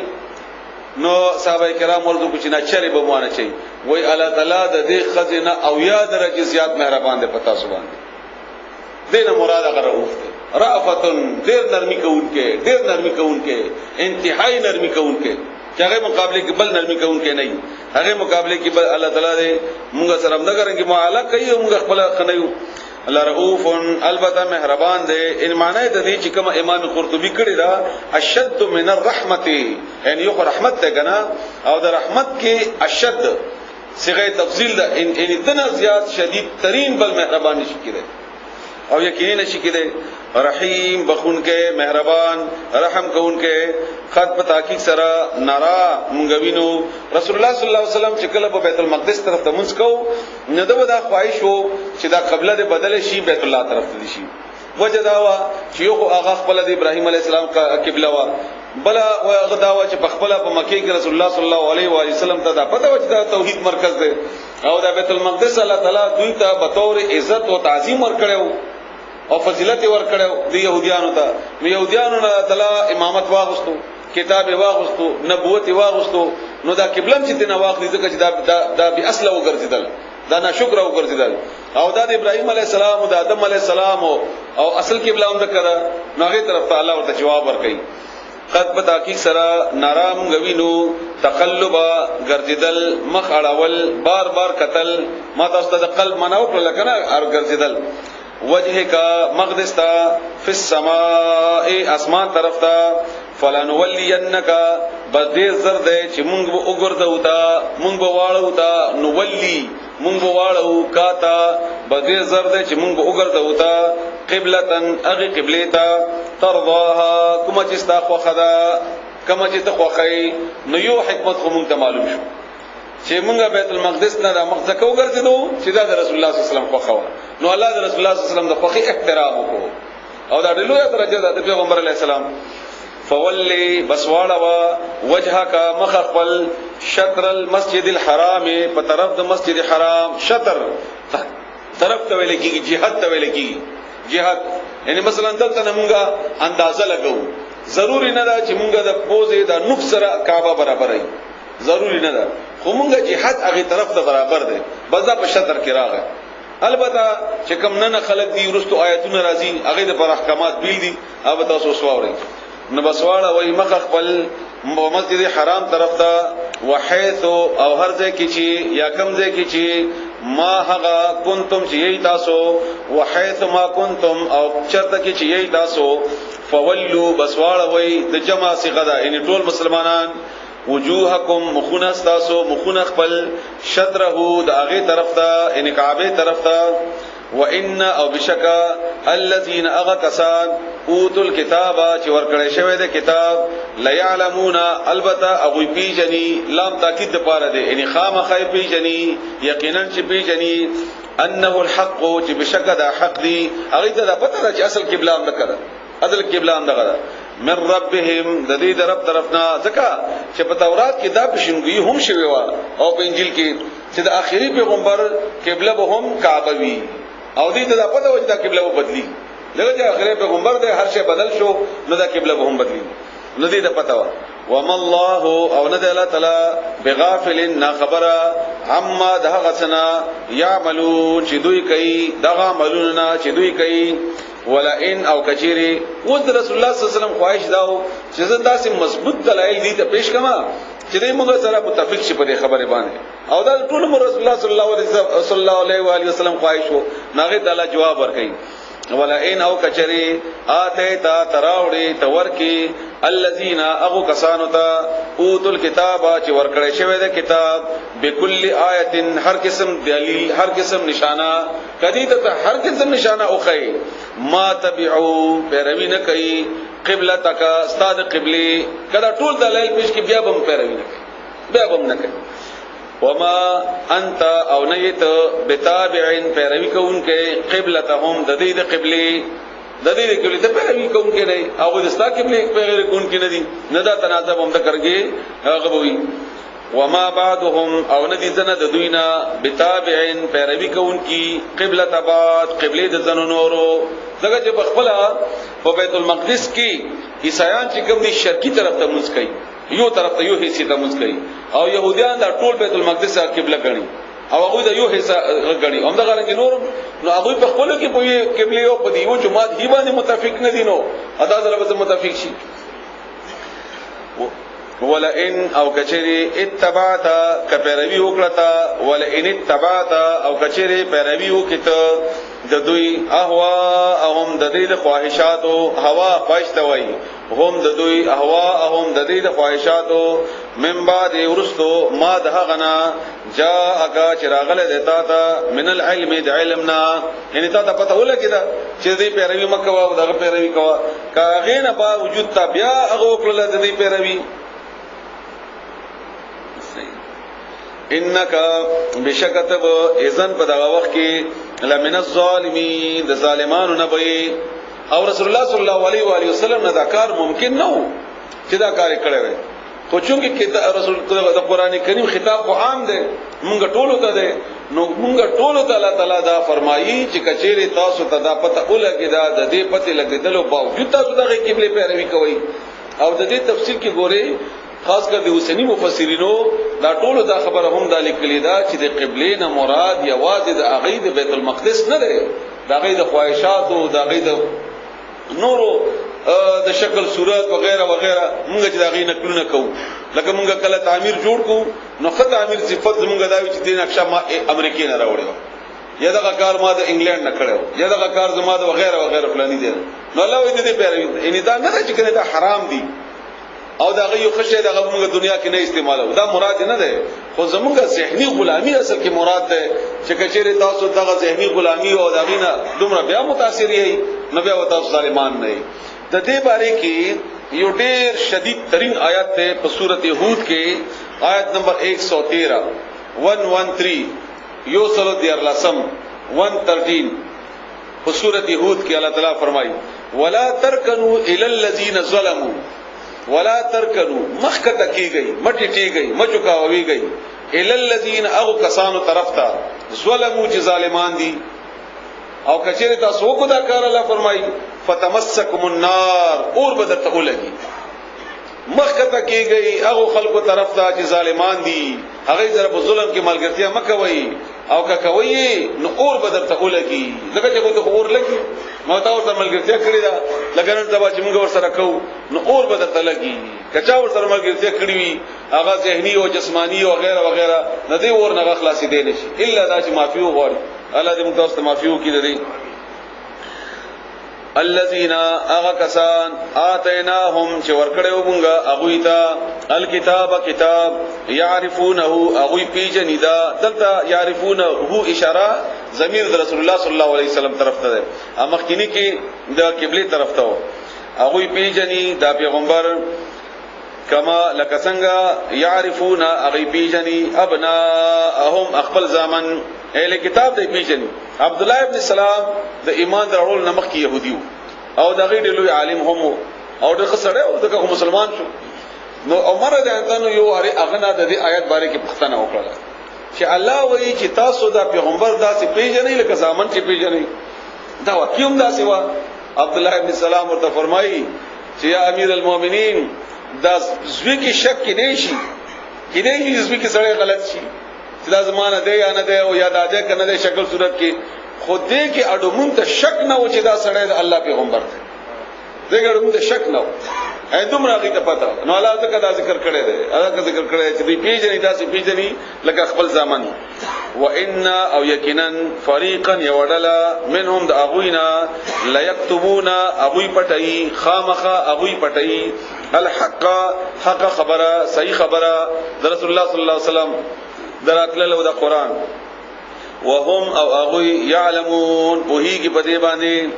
نو صحابه کرام ورته کو چې نه چری به مونږ نه چي وای الله تعالی د دې خزینه او یا درجه زیات مهربان دی پتا سو باندې دینه مراد هغه رؤوف دی رأفتن ډیر نرمی کوونکې انتهائی نرمی کوونکې چې هغه مقابله کې بل نرمی کوونکې نه هغه مقابله کې بل الله تعالی دې موږ سره هم دغه معاملہ کوي موږ خپل خنیو الله رؤوف البته مهربان دی ان معنی د دې چې کوم امام قرطبي کړی دا اشد من الرحمت یعنی یو رحمت ته غنا او د رحمت کې اشد صيغه تفضیل ده ان اتنا زیات شدید ترین بل مهربان نشي کېږي او یقینا نشي کېږي رحیم بخون کې مهربان رحم کون کې خط په تحقیق سره نارا مونږوینو رسول الله صلی الله علیه وسلم چې کله په بیت المقدس طرف ته منځ کو نه دا خواهش وو چې دا قبله دې بدل شي بیت الله طرف ته شي وجه دا وا چې یو هغه خپل د ابراهیم علی السلام قبله وا بلا غدا وا چې په خپل په مکه کې رسول الله صلی الله علیه و علیه وسلم ته دا پته و چې دا توحید مرکز دی او دا بیت المقدس الله تعالی دوی ته به تور عزت او تعظیم ورکړو او فضیلت ورکړو د يهوديانو ته يهوديانو نه تعالی امامت واغستو کتاب واغستو نبوت واغستو نو دا قبلم چې تنه واغلی ځکه چې دا به اصله وګرځیدل دا ناشکر وګرځیدل او دا د ابراهیم علی السلام او د آدم علی السلام او اصل قبله هم دکړه نو هغه طرف ته الله ورته جواب ورکړي قد په تحقیق سره نارام غوینو تقلب ګرځیدل مخ اړول بار قتل ما تاسو د قلب مناو کړل کنه ار ګرځیدل وجه کا مقدس تا فی السماء اسمان طرف تا فلنولینک بدې زرد چې مونږ وګرځو تا مونږ واړو تا نولی مونږ واړو کاتا بدې زرد چې مونږ وګرځو تا قبلتن اغه قبلتا ترضاها کوم چې ستا خو خدا کوم چې ته خوخی نو یو حکمت خو مونږ ته معلوم شو چې مونږه بیت المقدس نه د مقدس کو ګرځیدو چې دا د رسول الله صلی الله علیه وسلم خو خو نو الله د رسول الله صلی الله علیه وسلم د خوخي احترام وکړو او دا د لوی درجه د پیغمبر علیه السلام فولي بسواړه وجهک مخخل شطر المسجد الحرام په طرف د مسجد حرام شطر طرف ته ویل کیږي جهاد ته ویل کیږي جهاد یعنی مثلا دلته مونږه اندازه لګو ضروری نه ده چې مونږه د پوزې د نوک سره کعبه برابرای ضروری نه ده خو مونږه جهاد هغه طرف ته برابر ده بس دا په شطر کې راغی البته چې کوم نه خلک دی ورستو آیاتونه راځي هغه د پر احکامات بیل دي او تاسو سووري نو بسواړه وای مخ خپل مسجد حرام طرف ته وحيث او هر ځای کې چې یا کم ځای کې چې ما هغه کنتم چې یی تاسو وحيث ما کنتم او چرته کې چې یی تاسو فولوا بسواړه وای د جمع صيغه ده ان ټول مسلمانان وجوهکم مخونستاسو مخون خپل شطره د هغه طرف ته ان کعبه طرف ته وان او بشکا الذين اغكسان اوتل کتابا چې ورکړی شوی د کتاب لا يعلمون البته او پیجنی لام تاکید لپاره دی یعنی خامخای پیجنی یقینا چې پیجنی انه الحق چې بشکا د حق دی هغه ته پته چې اصل قبله هم دغه اصل قبله هم دغه من ربهم د دې رب طرفنا ځکه چې په تورات کې دا پښینګي هم شوی و او په انجیل کې چې د آخري پیغمبر قبله به هم کعبه وي او دې ته پته و چې دا قبله و بدلی لکه چې آخري پیغمبر د هر شی بدل شو نو دا قبله به هم بدلی نو دې ته پته و وما الله او نه الله تعالی بغافل نا خبره عما ده غسنا يعملون چې دوی کوي دغه عملونه چې دوی کوي ولا ان او کچيري ود رسول الله صلی الله علیه وسلم خواهش داو چې زدا سي مضبوط دلایل دي ته پیش کما چې موږ سره متفق شي په خبره باندې او دا ټول رسول الله صلی الله علیه وسلم خواهش وو ناغه تعالی جواب ورکړي ولا ان او کچري اتیتا تراوړي تورکی الذين اغو کسانو ته اوتل کتابا چې ورکړې شوی د کتاب بكل آیه هر قسم دلیل هر قسم نشانه کدی ته هر قسم نشانه اوخی ما تبعو پیروی نه کوي قبلتک استاد قبلی کدا ټول دلایل پیش کی بیا بم پیروی نه کوي بیا بم نه کوي وما انت او نیت بتابعين پیروی کوونکې قبلتهم د دې د قبلي د دې د قبلي ته پیروی کوونکې نه او د استا قبلي پیروی کوونکې نه دي نه دا تنازع هم د کرګي هغه بوي وما بعضهم او ندي زنه د دوینا بتابعين پیروی کوونکې قبلت بعض قبلي د زنو نورو دغه چې بخپله په بیت المقدس کې عیسایان چې کوم دي شرقي طرف ته منځ کوي یو طرف ته یو حصے ته منځ کوي او يهوديان دا ټول بیت المقدس قبله غني او هغه دا یو حصہ غني هم دا غره کې نور نو هغه په خپل کې په قبله او په دیو جماعت هی باندې متفق نه دي نو ادا سره متفق شي ولا ان او کچری اتبعت کپروی وکړه ولا ان اتبعت او کچری پیروی وکړه د دوی اهوا هم د دې خواهشاتو هوا پښتوي هم د دوی اهوا هم د دې خواهشاتو من بعد ورستو ما دهغنا جاء اگا چراغله دیتا تا من العلم د علمنا یعنی تا ته پته ولګی دا چې دې پیروي مکه او دغه پیروي کوا کاغه نه با وجود تا بیا هغه کړل د دې پیروي انک بشکتب اذن په دغه وخت کې لمن الظالمین د ظالمانو نه وي او رسول الله صلی الله علیه و علیه وسلم نه دا کار ممکن نه و چې دا کار کړی وي خو چونکه رسول د قران کریم خطاب خو عام دی مونږ ټولو ته دی نو مونږ ټولو ته الله تعالی دا فرمایي چې کچېری تاسو ته دا پته ولګی دا د دې پته لګیدلو باوجود تاسو دغه قبله پیروي کوئ او د دې تفصیل کې ګورئ خاص کر د حسینی مفسرینو دا ټولو دا خبره هم د لیکلي دا چې د قبله نه مراد یوازې د عقید بیت المقدس نه دی دا غي د خواهشات او دا غي د نورو د شکل صورت وغیرہ وغیرہ موږ چې دا غي نقلونه کوو لکه موږ کله تعمیر جوړ کوو نو خط تعمیر صفت موږ دا چې د نقشه ما امریکای نه راوړو یا دا کار ما د انګلند نه کړو یا دا کار زما د وغیرہ وغیرہ پلاني دي نو الله دې پیروي ان دا نه چې کنه دا حرام دي او دا غي خشه دا موږ دنیا کې نه استعمالو دا مراد نه ده خو زموږ ذهني غلامی اصل کې مراد ده چې کچېره تاسو دغه ذهني غلامی او دا غینه دومره بیا متاثر یې نو بیا تاسو ظالمان نه د دې باره کې یو ډېر شدید ترين آیات ده په سورته هود کې آیت نمبر 113 113 یو سلو دیار لسم 113 په سورته هود کې الله تعالی فرمایي ولا ترکنوا الى الذين ظلموا ولا ترکنو مخکته کیږي مټی ټیږي مچوکاوي گئی ال الذين اغو کسانو طرف ته ظلمو چې ظالمان دي او کچېره تاسو کو دا کار الله فرمایي فتمسكم النار اور بدر ته ولګي مخکته کیږي اغو خلکو طرف ته چې ظالمان دي هغه ضرب ظلم کې ملګرتیا مکوي او کا کوي نو اور بدر ته ولګي لکه چې کوته اور لګي نو تاسو سره ملګرتیا کړی دا لکه نن سبا چې موږ ور سره کوو نو اور بدر ته لګي کچا ور سره ملګرتیا کړی وي هغه ذهني او جسمانی او غیره وغیره نه دی اور نه خلاصي دی نشي الا دا چې معافي وغواړي الله دې موږ تاسو ته معافي وکړي دی الذين اغكسان اتيناهم چې ورکړیو مونږه اغوی ته الکتاب کتاب يعرفونه اغوی پیجنیدا دلته يعرفونه هو اشاره ضمیر رسول الله صلی الله علیه وسلم طرف ته ده امخکینی کې د قبله طرف ته اغوی پیجنی دا پیغمبر کما لکسنگا يعرفون اغوی پیجنی ابناهم اخبل زامن اهل کتاب دی پیجنی عبد الله ابن سلام د ایمان درول نمخ کی يهوديو او د غیر لوی عالم هم او د خسره او د مسلمان شو نو عمر د انتانو یو اغنا د دې آیت باره کې پښتنه وکړه چې الله وایي چې تاسو د پیغمبر داسې پیژنې لکه ځامن چې پیژنې دا وکیوم داسې وا عبد الله ابن سلام ورته فرمایي چې یا امیر المؤمنین دا زوی کې شک کې نه شي کې نه زوی کې سره غلط شي دا زمانہ دی یا نه دی او یا دا ده کنه د شکل صورت کې خود دې کې اډو مونږ ته شک نه و چې دا سړی د الله پیغمبر دی دغه اډو مونږ ته شک نه و دومره هغه ته پته نو الله ته دا ذکر کړی دی هغه ذکر کړی چې دې پیژنې داسې پیژنې لکه خپل ځامن وان او یقینا فريقا يودلا منهم د اغوینا لا يكتبون ابوی پټي خامخه ابوی پټي الحق حق خبره صحیح خبره د رسول الله صلی الله علیه وسلم دراتله د قران وهم او اغوی يعلمون وهي په دې باندې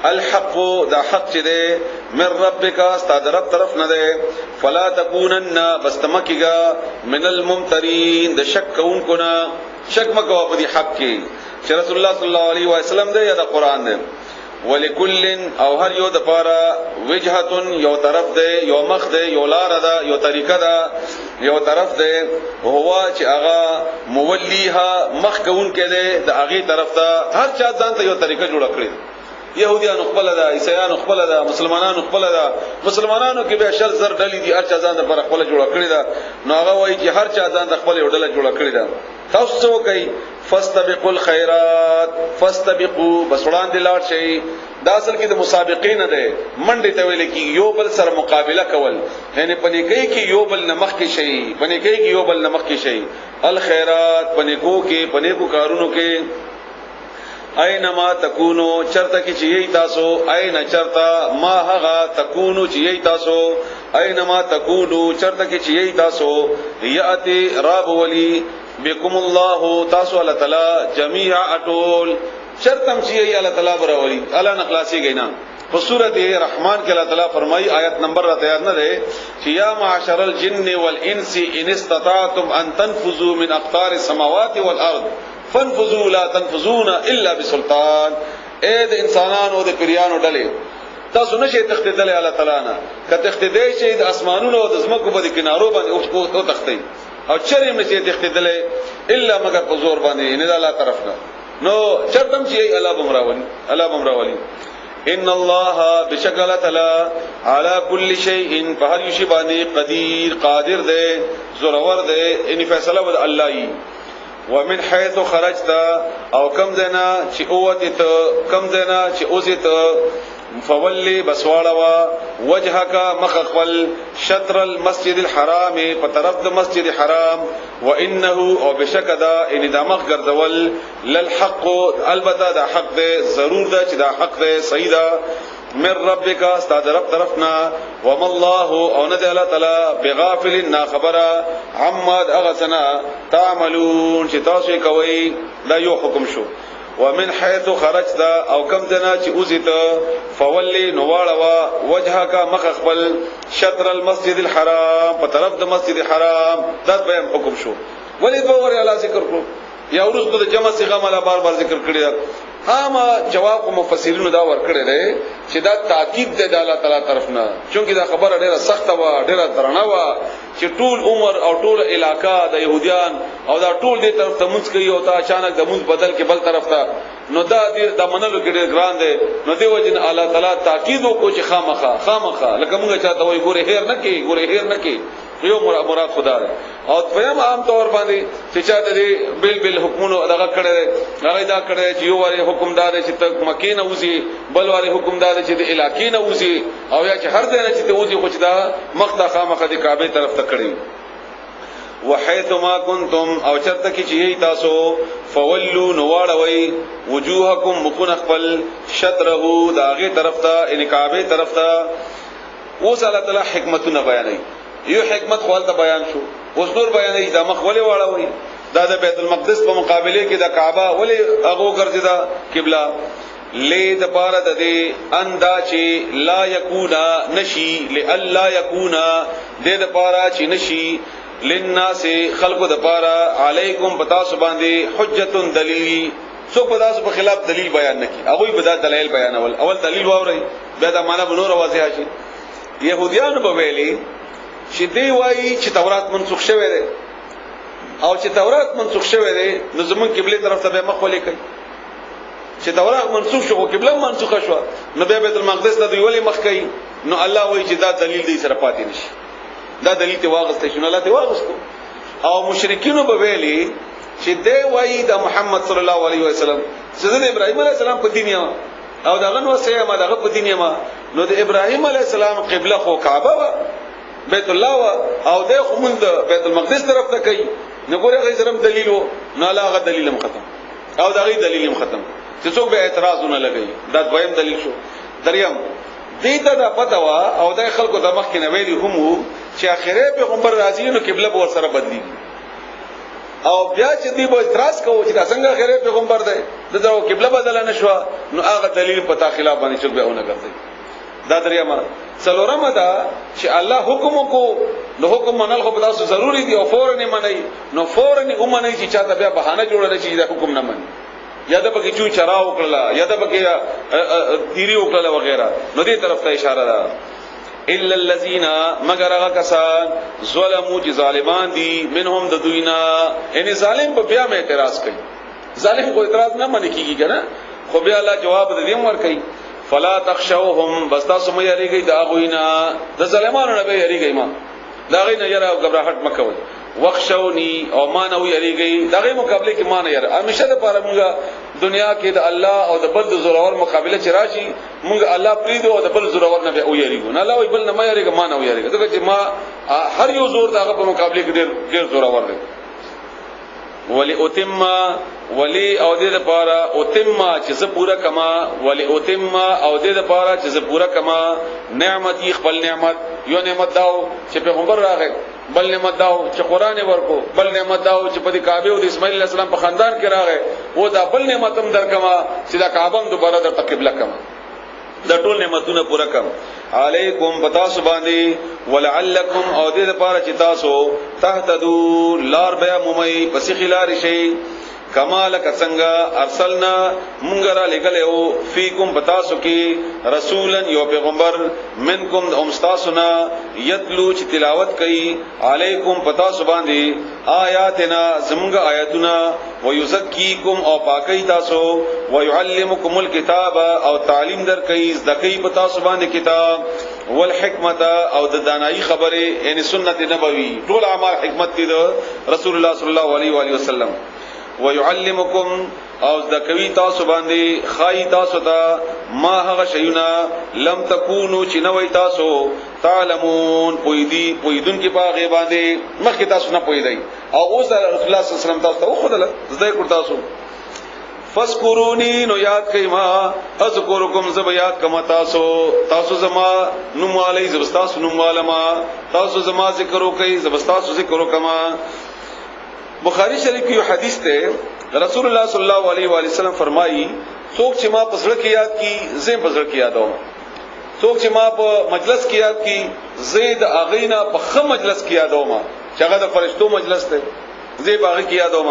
الحق دا حق چه ده من ربک استاد رب طرف نه ده فلا تکونن بستمکیگا من الممترین د شک کونکو نه شک مکو په دې حق کې چې رسول الله صلی الله علیه وسلم ده یا د قران ده ولکل او هر یو د پاره وجهه یو طرف ده یو مخ ده یو لار ده یو طریقه ده یو طرف ده هو چې هغه مولیها مخ کون کې ده د هغه طرف ته هر چا ځان ته یو طریقه جوړ کړی يهوديان خپل ده عیسایان خپل ده مسلمانانو خپل ده مسلمانانو کې به شر زر ډلې دي هر چا ځان د پر خپل جوړ کړی ده نو هغه وایي چې هر چا ځان د خپل ډله جوړ کړی ده تاسو کوي فاستبقوا الخيرات فاستبقوا بس وړاندې لاړ شي دا اصل کې د مسابقین ده منډه ته ویل کې یو بل سره مقابله کول یعنی پنیکي کې یو بل نمخ کې شي پنیکي کې یو بل نمخ کې شي الخيرات پنیکو کې پنیکو کارونو کې اینما تکونو چرته کی چی تاسو این چرتا ما هغه تکونو چی تاسو اینما تکونو چرته کی چی تاسو یاتی رب ولی بكم الله تاسو الله تعالی جميع اطول چرتم چی الله تعالی برولي الله نخلاصي گینا په سورته رحمان کې الله تعالی فرمایي آیت نمبر را تیار نه ده چې یا معاشر الجن والانس ان استطعتم ان تنفذوا من اقطار السماوات والارض فانفذوا لا تنفذون الا بسلطان اے د انسانانو او د پیرانو ډلې تاسو نشئ تختیدل الله تعالی نه که تختیدې شي د اسمانونو او د زمکو په کنارو باندې او تختې او چرې نشئ تختیدل الا مگر په زور باندې نه د الله طرف نه نو چرتم شي الله بمراولي ان الله بشکل تعالی على كل شيء فهر يشباني قدير قادر ده زورور ده ان فیصله ود الله ومن حيث خرجت او کم زنا چې اوت کم زنا چې اوزت فولي بسوالوا وجهك مخخل شطر المسجد الحرام په طرف د مسجد الحرام وانه او بشکدا ان دماغ ګرځول للحق البته دا حق ده ضرور ده چې دا حق ده صحیح ده من ربک استاد رب طرفنا وما الله او نه الله تعالی بغافل نا خبره عما اغسنا تعملون چې تاسو کوي دا یو حکم شو ومن حيث خرجت او کم جنا چې اوزیت فولي نواړوا وجهك مخخبل شطر المسجد الحرام په طرف د مسجد الحرام دا به حکم شو ولې په ور الله ذکر کړو یا ورسته د جمع صيغه مله بار ذکر کړی اما جواب مفسرینو دا ور کړی دی چې دا تاکید دی د الله تعالی طرف نه چونکی دا خبره ډیره سخته و ډیره درنه و چې ټول عمر او ټول علاقہ د يهوديان او دا ټول دې طرف ته منځ کوي او تا اچانک د منځ بدل کې بل طرف ته نو دا د منلو کې ډیر ګران دی نو دی وجه الله تعالی تاکید وکړي چې خامخه لکه موږ چاته وای ګوره هیر نه کې یو مراد خدا ده او په عام طور باندې چې چاته دی بل حکمونو دغه کړه هغه دا کړه چې یو واره حکم دار چې ته مکه نه وځي بل واره حکم دار چې د علاقې نه وځي او یا چې هر ځای نه چې ته وځي خو چې دا مخته خامخه د کعبه طرف ته کړی وحيث ما كنتم او چرته کې چې تاسو فولوا نواړوي وجوهکم مخن خپل شطره داغه طرف ته ان کعبه طرف ته اوس الله تعالی حکمتونه بیانوي یو حکمت خپل ته بیان شو اوس نور بیانوي د مخ ولې واړوي دا د بیت المقدس په مقابله کې د کعبه ولې هغه ګرځیدا قبله لید پاره د دې اندا چې لا یکونا نشی لالا یکونا د پاره چې نشی للناس خلق د پاره علیکم پتا سو باندې حجت دلیل سو پتا سو په خلاف دلیل بیان نکي هغه به دا دلیل بیانول اول دلیل واوري بیا دا معنا بنور واضح شي يهوديان په ویلي چې دی وایي چې تورات منسوخ شوی دی او چې تورات منسوخ شوی دی نو زمون قبله طرف ته مخ ولې کوي چې تورات منسوخ شو قبله منسوخه شو نو بیا بیت المقدس ته دی ولې مخ کوي نو الله وایي چې دا دلیل دی سره پاتې نشي دا دلیل ته واغسته شنو الله ته واغستو او مشرکین په ویلي چې دی وایي د محمد صلی الله علیه وسلم چې د ابراهيم عليه السلام په دین یم او دغه نو سه ما دغه په دین یم نو د ابراهيم عليه السلام قبله خو کعبه وا بیت الله وا او د خمند بیت المقدس طرف ته کوي نو ګوره غي سره دلیل وو نه لاغه دلیل ختم او دغه دلیل ختم چې څوک به اعتراض نه لګي دا دویم دلیل شو دریم دیتا دا پتا وا او د خلکو د مخ کې نه ویلي هم چې اخره پیغمبر راځي نو قبله به ور سره بدلی او بیا چې دی به اعتراض کوي چې څنګه اخره پیغمبر دی دغه قبله بدل نه شو نو هغه دلیل پتا خلاف باندې څوک به ونه ګرځي دا دریمه څلورمه دا چې الله حکم کو نو حکم منل خو تاسو ضروری دی او فورا منئ نو فورا ومنئ چې چاته بیا بهانه جوړه شي دا حکم نه منئ یا د پکې چو چراو کړلا یا د پکې تیری وکړلا وغیرہ نو دې طرف ته اشاره ده الا الذين مگر هغه کسان ظلموا چې ظالمان دي منهم د دوینا یعنی ظالم په بیا مې اعتراض کوي ظالم کو اعتراض نه منې کیږي کنه خو بیا الله جواب دې ور کوي فلا تخشوهم بس تاسو مې یریږي دا غوینا د ظالمانو نه به یریږي ما دا غینه یره او غبرهټ مکوي وخشونی او ما نو یریږي دغه مقابله کې ما نه یره همیشه د پاره مونږه دنیا کې د الله او د بل د زورور مقابله چې راشي مونږ الله پریدو او د بل زورور نه به او یریږو نه الله وي بل نه ما یریږي ما نه یریږي دغه چې ما هر یو زور دغه په مقابله کې ډیر زورور دی ولی اتم ولی او دې لپاره اتم چې زه پورا کما ولی اتم او دې لپاره چې زه پورا کما نعمت خپل نعمت یو نعمت داو چې پیغمبر راغی بل نعمت داو چې قران ورکو بل نعمت داو چې په دې کعبه او د اسماعیل علیه السلام په خاندان کې راغی و دا بل نعمت هم درکما چې دا کعبه هم دوباره د قبله کما دا ټول نعمتونه پورا کم علیکم بتاسو باندې ولعلکم او دې لپاره چې تاسو تهتدو لار بیا مومي پس خلار شي کمال کڅنګا ارسلنا مونږرا لګلو فیکم بتاسو کې رسولن یو پیغمبر منکم امستاسنا یتلو چې تلاوت کوي علیکم پتاسو باندې آیاتنا زمونږ آیاتنا ويزکیکم او پاکی تاسو ويعلمکم الکتاب او تعلیم در کوي زکی پتاسو باندې کتاب والحکمت او د دانایی خبره یعنی سنت نبوی ټول اعمال حکمت دي رسول الله صلی الله علیه و آله وسلم ويعلمكم او ذکوی تاسو باندې خای تاسو ته ما هغه شیونه لم تکونو چې نوې تاسو تعلمون پویدون کې پاغه باندې مخکې تاسو نه پویدای او اوس رسول الله صلی الله علیه وسلم تاسو ته خدای زده کړ تاسو فذكروني نو یاد کئ ما اذکرکم زب یاد کما تاسو زما نوم علی زبستاسو نوم علما تاسو زما ذکر وکئ زبستاسو ذکر وکما بخاری شریف کی حدیث ته رسول الله صلی الله علیه و آله وسلم فرمایي څوک چې ما پسړه کې یاد کی زه پسړه کې یادوم څوک چې ما په مجلس کې یاد کی زید اغینا په خ مجلس کې یادوم چې هغه د فرشتو مجلس ته زه باغ کې یادوم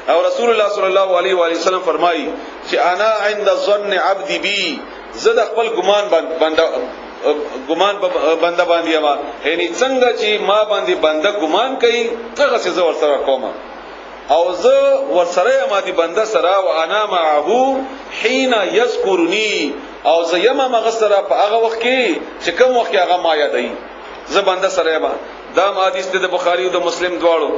او رسول الله صلی الله علیه و آله وسلم فرمایي چې انا عند ظن عبدي بي زه د خپل ګمان بنده باندې ما یعنی څنګه چې ما باندې بنده ګمان کوي هغه څه زه ورسره کوم او زه ورسره ما دي بنده سره وانا معه حين يذكرني او زه یم مغسره په هغه وخت کې چې کوم وخت هغه ما یادای زه بنده سره ما دا حدیث د بخاری او د مسلم دواړو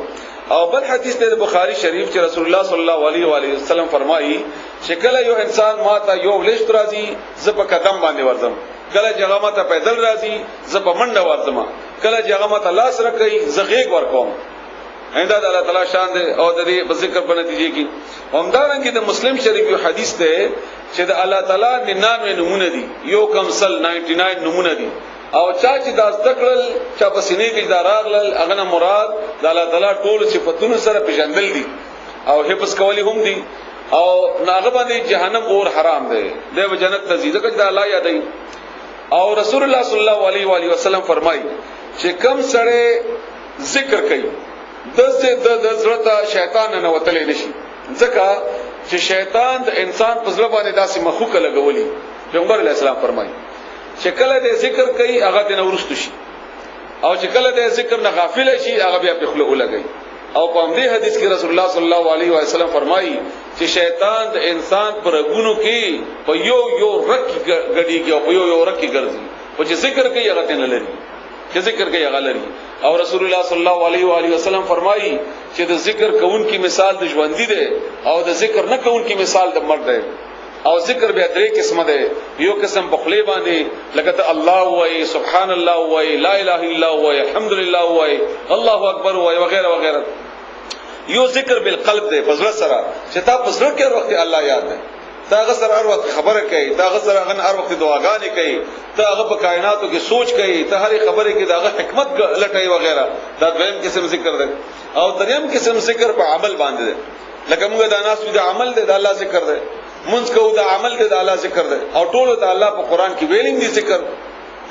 او بل حدیث د بخاری شریف چې رسول الله صلی الله علیه و آله وسلم فرمایي چې کله یو انسان ماته یو لشت راځي زه په قدم باندې ورځم کله چې هغه ماته پیدل راځي زه په منډه ورځم کله چې هغه ماته لاس راکړي زه غیږ ورکوم انده د الله تعالی شان دې او د دې په ذکر په نتیجه کې همدارنګه د مسلم شریف یو حدیث ده چې د الله تعالی 99 نمونه دي یو کم سل 99 نمونه دي او چا چې دا ذکرل چا په سینې کې دا راغلل اغه مراد د الله تعالی ټول صفاتونو سره پیژندل دي او حفظ کولی هم دي او ناغه باندې جهنم اور حرام ده د جنت تزيد کړه د الله یادای او رسول الله صلی الله علیه و آله وسلم فرمایي چې کم سره ذکر کوي د زړه شیطان نه وتلې نشي ځکه چې شیطان د انسان په ځل باندې داسې مخوکه لګولي پیغمبر علیه السلام فرمایي چې کله د ذکر کوي هغه د نورست شي او چې کله د ذکر نه غافل شي هغه بیا په خلق لګي او په دې حدیث کې رسول الله صلی الله علیه و سلم فرمایي چې شیطان د انسان پر غونو کې په یو رکی غړيږي او په یو رکی ګرځي او چې ذکر کوي هغه نه لري چې ذکر کوي هغه لري او رسول الله صلی الله علیه و آله وسلم فرمایي چې د ذکر کوون کی مثال د ژوندۍ ده او د ذکر نه کوون کی مثال د مړ ده او ذکر به درې قسمه ده یو قسم په خلی باندې لکه ته الله وای سبحان الله وای لا اله الا الله وای الحمدلله وای الله اکبر وای وغیرہ وغیرہ یو ذکر بالقلب ده په زړه سره چې تا په زړه کې وخت الله یاد ده تا هغه سره هر وخت خبره کوي تا هغه سره هر وخت دعاګانې کوي تا هغه په کائناتو کې سوچ کوي ته هر خبره کې داغه حکمت لټای وغیرہ دا دویم قسم ذکر ده او دریم قسم ذکر په عمل باندې ده لکه موږ دا ناس د عمل ده د الله ذکر ده منځ کو دا عمل ده د الله ذکر ده او ټول ته الله په قران کې ویلیم دي ذکر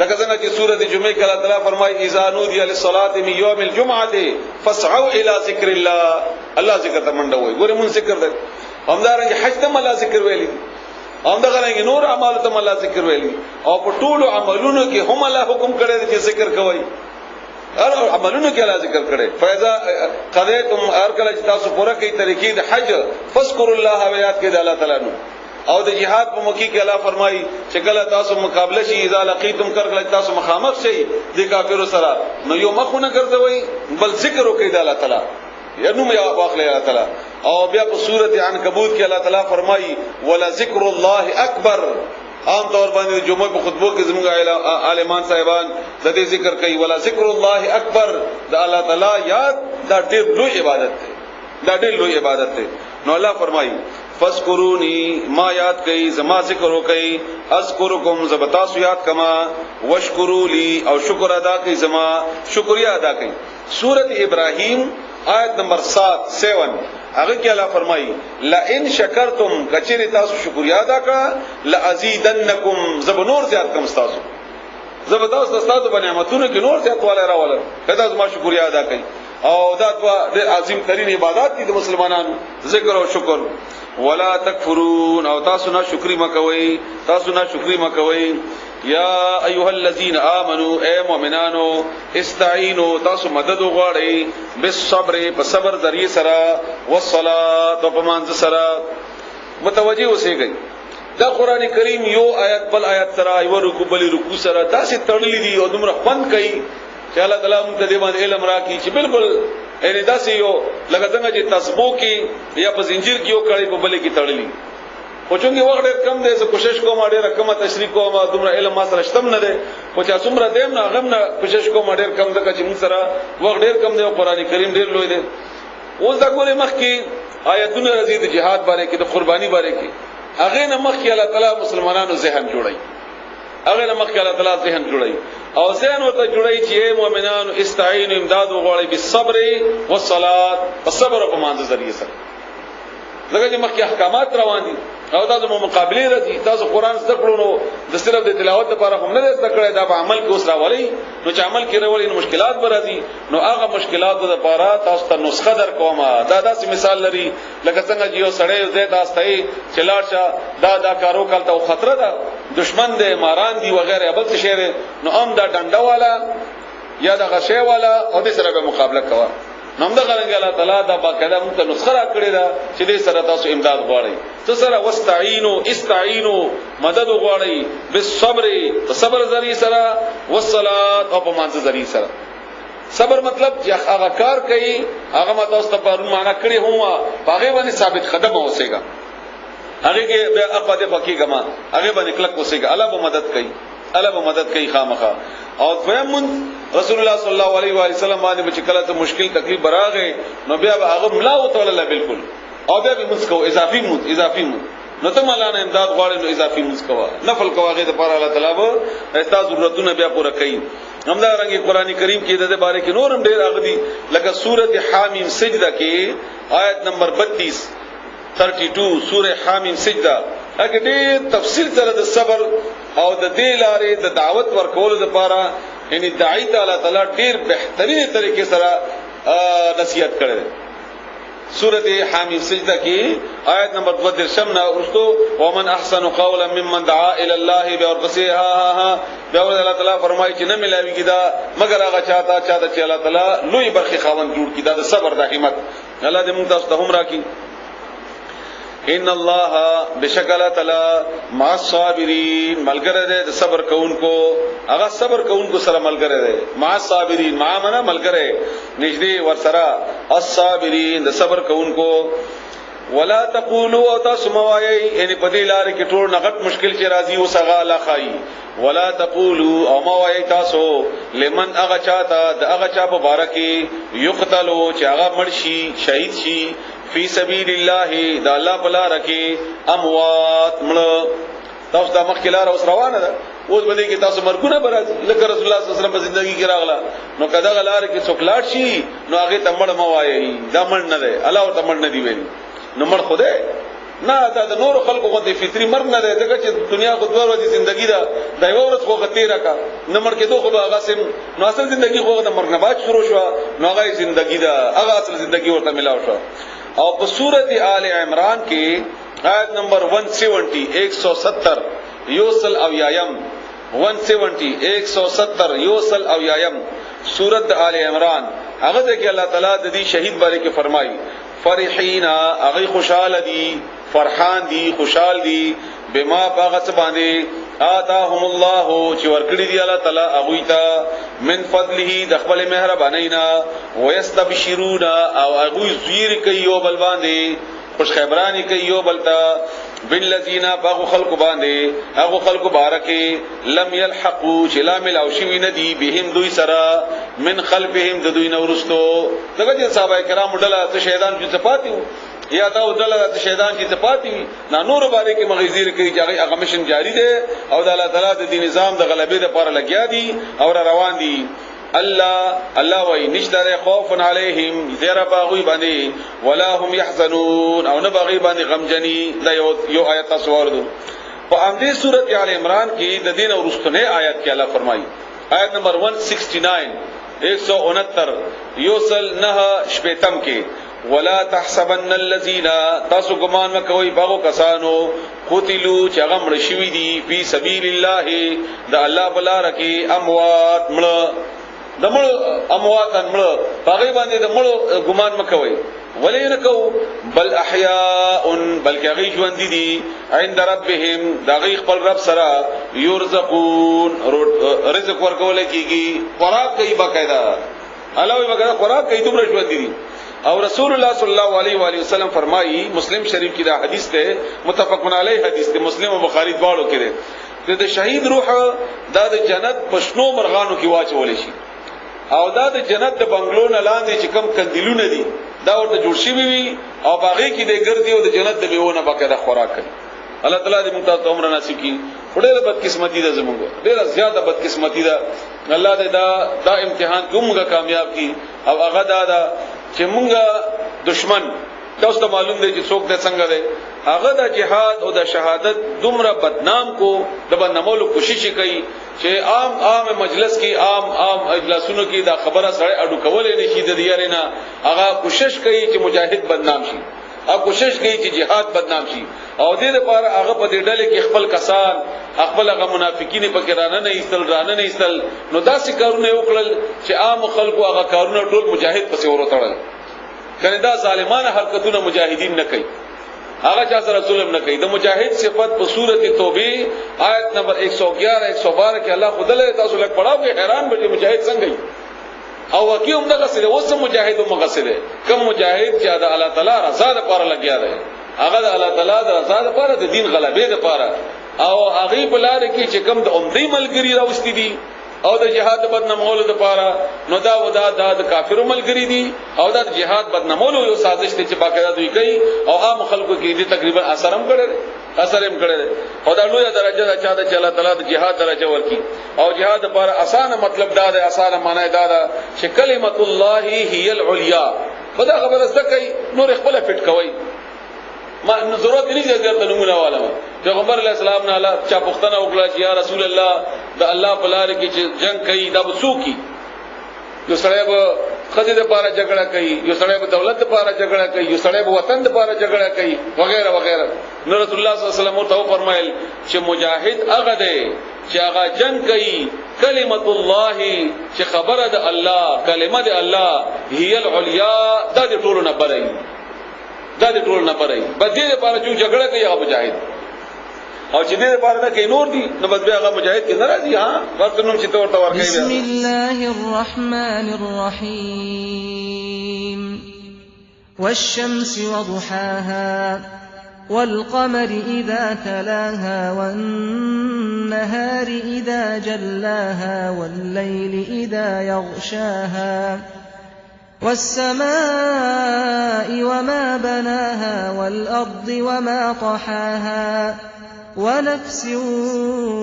لکه څنګه چې سورۃ جمعہ کې الله تعالی فرمایي اذا نودي للصلاه من يوم الجمعه فاسعوا الى ذكر الله الله ذکر ته منډه وای ګوره مون ذکر ده همدارنګه حج ته الله ذکر ویلي همدارنګه نور اعمال ته الله ذکر ویلي او په ټولو عملونو کې هم الله حکم کړی چې ذکر کوی هر عملونو کې الله ذکر کړي فایزا قضیتم هر کله چې تاسو پوره کوي طریقې د حج فذكروا الله ویات کې د الله تعالی نو او د جهاد په موقع کې الله فرمایي چې کله تاسو مقابله شي اذا لقيتم کله تاسو مخامخ شي د کافرو سره نو یو مخونه ګرځوي بل ذکر وکړي د الله تعالی ینو مې واخلې الله تعالی او بیا په سورۃ عنکبوت کې الله تعالی فرمایي ولا ذکر الله اکبر عام طور باندې جمعه په خطبو کې زموږ عالمان صاحبان د دې ذکر کوي ولا ذکر الله اکبر د الله تعالی یاد دا ډېر لوی عبادت دی دا ډېر لوی عبادت دی نو الله فرمایي فذكروني ما یاد کوي زما ذکر وکي اذكركم زبتاسو یاد کما واشکروا لي او شکر ادا کوي زما شکریا ادا کوي سورۃ ابراهیم آیت نمبر 7 هغه کې الله فرمایي لا ان شکرتم کچری تاسو شکریا ادا کړه لازیدنکم زب نور زیات کوم تاسو زب تاسو په نعمتونو کې نور زیات والا راول کدا زما شکریا ادا کوي او دا د عظیم ترین عبادت دي د مسلمانانو ذکر او شکر ولا تکفرون او تاسو نه شکرې مکوئ تاسو نه شکرې مکوئ یا ایها الذين امنوا اے مؤمنانو استعینوا تاسو مدد وغواړئ بالصبر په صبر ذریعہ سره والصلاه په مانځ سره متوجي اوسئ دا قران کریم یو آیت بل آیت سره یو رکوع بل رکوع سره تاسو تړلې دي او دومره خوند کوي چې الله تعالی موږ ته دې باندې علم راکړي چې بالکل ان داسې یو لکه څنګه چې تسبو کې یا په زنجیر کې یو کړي په بلې کې تړلې خو څنګه وخت ډېر کم دی زه کوشش کوم ډېر کم تشریح کوم دومره علم ما سره شتم نه دی خو چې څومره دیم نه غم نه کوشش کوم ډېر کم ځکه چې موږ سره وخت ډېر کم دی او قران کریم ډېر لوی دی اوس دا ګوره مخ کې آیتونه راځي د جهاد باره کې د قرباني باره کې هغه نه مخ کې الله تعالی مسلمانانو ذهن جوړي هغه نه مخ کې الله تعالی ذهن جوړي او ذهن ورته جوړي چې مؤمنانو استعینوا امداد وغواړي بالصبر والصلاه الصبر په مانځ ذریعہ سره لکه چې مخکې احکامات روان دي او تاسو مو مقابله راځي تاسو قران زده کړو نو د صرف د تلاوت لپاره هم نه زده کړئ دا په عمل کې اوس راولي نو چې عمل کې راولي نو مشکلات به راځي نو هغه مشکلات لپاره تاسو ته نسخه در کومه دا داسې مثال لري لکه څنګه چې یو سړی زه تاسو ته چلاړه دا کارو کالته خطر ده دشمن دې ماران دي وغیرہ بل څه شی نو ام دا ډنډه والا یا دا غشې والا او دې سره به مقابله کوه نو موږ غواړو الله تعالی دا باقاعده موږ ته نسخه را کړی دا چې دې سره تاسو امداد غواړئ تاسو سره استعینوا مدد غواړئ بالصبر صبر ذریعہ سره والصلاه او په مانځ ذریعہ سره صبر مطلب چې هغه کار کوي هغه ما تاسو ته پرون معنا کړی هم هغه باندې ثابت قدم اوسېګا هغه کې بیا اقاده پکې ګمان هغه باندې کلک اوسېګا الله به مدد کوي الله به مدد کوي خامخا او فهمون رسول الله صلی الله علیه و آله وسلم باندې چې کله ته مشکل تکلیف براغه نو بیا هغه ملا او تعالی بالکل او بیا به مسکو اضافي مون نو ته مولانا امداد غواړي نو اضافي مسکو نفل کوغه ته پر الله تعالی به تاسو ضرورتونه بیا پوره کوي همدا رنګه قران کریم کې د دې باره کې نورم ډېر اغدي لکه سورۃ حامیم سجده کې آیت نمبر 32 سورۃ حامیم سجده هغه دې تفصیل سره د صبر او د دې لارې د دعوت ورکول لپاره یعنی داعی تعالی تعالی ډیر بهترین طریقې سره نصیحت کړي سورۃ حامیم سجده کې آیت نمبر 22 نه ورستو ومن احسن قولا ممن دعا الى الله بورقسها بیا الله تعالی فرمایي چې نه ملاوي کیدا مگر هغه چاته چې الله تعالی لوی برخي خاوند جوړ کیدا د صبر د همت الله دې موږ تاسو ته هم راکړي ان الله بشکل تعالی مع الصابرین ملګری دی د صبر کوونکو هغه صبر کوونکو سره ملګری دی مع الصابرین مع معنا ملګری نږدې ور سره الصابرین د صبر کوونکو ولا تقولوا او تاسو موایي یعنی په دې لار کې ټول نغت مشکل چې راځي وسغه لا خای ولا تقولوا او موایي تاسو لمن اغه چاته د اغه چا په بارکه یقتلوا چې هغه مرشي شهید شي فی سبیل الله د الله بلا رکی اموات مړ تاسو د مخکلار اوس روانه ده اوس بده کې تاسو مرګونه برات لکه رسول الله صلی الله علیه وسلم په ژوندۍ کې راغله نو کدا غلار کې څوکلاټ شي نو هغه تمړ موایي دا مړ نه ده الله ورته مړ نه دی ویلي نو مړ خوده نه دا د نور خلکو غوته فطری مرګ نه ده دغه چې دنیا کو دوه ورځې ژوندۍ ده دا یو ورځ خو غتی راکا نو مړ کې دوه خو هغه سم نو اصل ژوندۍ خو د مرګ نه بعد شروع شو نو هغه ژوندۍ ده هغه اصل ژوندۍ ورته ملاو شو او په سورۃ آل عمران کې آیت نمبر 170 یوصل او یایم 170 170 یوصل او یایم سورۃ آل عمران هغه کې الله تعالی د دې شهید باره کې فرمایي فرحینا اغی خوشحال دی فرحان دی خوشحال دی بما باغت باندې آتاهم الله چې ورکړي دی الله تعالی اغوی ته من فضله د خپل مهربانینا ويستبشرون او اغوی زیر کوي او بل باندې خوش خبرانی کوي او بلتا بالذین باغ خلق باندې هغه خلق بارکه لم يلحقوا شلامل او شوی ندی بهم دوی سرا من خلفهم د دوی نورستو دغه چې صحابه کرام ډله ته شهیدان چې صفاتي یا دا ډله ته شهیدان چې صفاتي نه نور باندې کې مغزیر کوي چې هغه مشن جاری ده او د الله تعالی د دین نظام د غلبې لپاره لګیا دي او روان دي الله وای نشدار خوف علیهم زیرا باغوی باندې ولا هم يحزنون او نه باغی باندې غمجنی دا یو آیت تاسو ورته په امدی سورۃ آل عمران کې د دین او رستنه آیت کې الله فرمایي آیت نمبر 169 169 یوصل نه شپیتم کې ولا تحسبن الذين تاسو ګمان مکوئ باغو کسانو قتلوا چې هغه مړ شوی دي په سبیل الله د الله بلا رکی اموات مړ دمړ امواتن مړ باغی باندې د مړ ګمان مکوئ ولین کو بل احیاء بلکې هغه ژوند دي عند ربهم دغه خپل رب سره یرزقون رزق ورکول کیږي خوراک کوي باقاعده علاوه باقاعده خوراک کوي دومره ژوند دي او رسول الله صلی الله علیه و آله وسلم فرمایي مسلم شریف کې دا حدیث ته متفقن علیه حدیث ته مسلم او بخاری دواړو کې ده د شهید روح د جنت پښنو مرغانو کې واچول شي او دا د جنت د بنگلو نه لاندې چې کم کندلونه دي دا ورته جوړ شي وي او باغې کې د ګرځي او د جنت د میوه نه باقاعده خوراک کوي الله تعالی دې موږ ته عمر نصیب کړي ډېر بدقسمتي ده زموږ ډېر زیاته بدقسمتي ده الله دې دا امتحان کومه کامیاب کړي او هغه دا چې موږ دشمن تاسو ته معلوم دی چې څوک د څنګه دی هغه د جهاد او د شهادت دومره بدنام کو د بدنامولو کوشش کوي چې عام مجلس کې عام اجلاسونو کې دا خبره سره اډو کولې نشي د دیاره نه هغه کوشش کوي چې مجاهد بدنام شي او کوشش کوي چې جهاد بدنام شي او دې لپاره هغه په دې ډلې کې خپل کسان خپل هغه منافقین په کې رانه نه ایستل نو داسې کارونه وکړل چې عام خلکو هغه کارونه ټول مجاهد پسې ورتړل کنه دا ظالمانه حرکتونه مجاهدین نه کوي هغه چا سره ظلم نه کوي د مجاهد صفت په سورۃ توبه آیت نمبر 111 112 کې الله خدای تاسو لک پڑھاو کې حیران بشي مجاهد څنګه او واقعي هم دغه سره اوس مجاهد او مغسله کم مجاهد چې د الله تعالی رضا لپاره لګیا دی هغه د الله تعالی د رضا لپاره د دین غلبې لپاره او هغه بلار کې چې کم د عمدی ملګری راوستي دي او د جهاد بدنامولو لپاره نو دا ودا د کافرو ملګری دي او د جهاد بدنامولو یو سازش ته چې باقاعده دوی کوي او عام خلکو کې دي تقریبا اثر هم کړي او دا لوی درجه ده چې د الله تعالی د جهاد درجه ورکی او جهاد لپاره اسانه مطلب دا ده اسانه معنی دا ده چې کلمت الله هي العليا خدا خبره زکه نور خپل فټ کوي ما ضرورت نه دي درته نمونه والو پیغمبر علیہ السلام نه الله چا پختنه وکړه چې یا رسول الله د الله په لار کې چې جنگ کوي دا وسوکی یو سړی به خدای د پاره جګړه کوي یو سړی به دولت د پاره جګړه کوي یو سړی به وطن د پاره جګړه کوي وغیرہ وغیرہ نو رسول الله صلی الله علیه وسلم ورته فرمایل چې مجاهد هغه دی چې هغه جنگ کوي کلمت الله چې خبره د الله کلمه د الله هي العليا د ټولو نه بلای دا د ټول نه پرې بدې لپاره چې جګړه کوي هغه مجاهد او چې دې لپاره نه کوي نور دي نو بد به هغه مجاهد کې ناراضي ها ورته نوم چې تور ته ورکوي. بسم الله الرحمن الرحيم والشمس وضحاها والقمر إذا تلاها والنهار إذا جلاها والليل إذا يغشاها والسماء وما بناها والأرض وما طحاها ونفس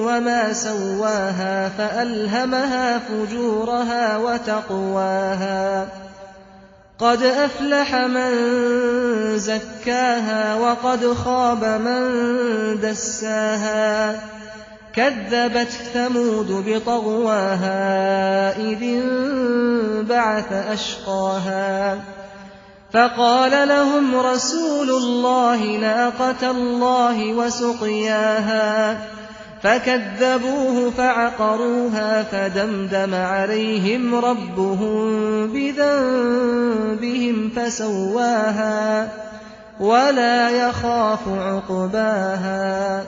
وما سواها فألهمها فجورها وتقواها قد أفلح من زكاها وقد خاب من دساها كذبت ثمود بطغواها إذ انبعث أشقاها فقال لهم رسول الله ناقة الله وسقياها فكذبوه فعقروها فدمدم عليهم ربهم بذنبهم فسواها ولا يخاف عقباها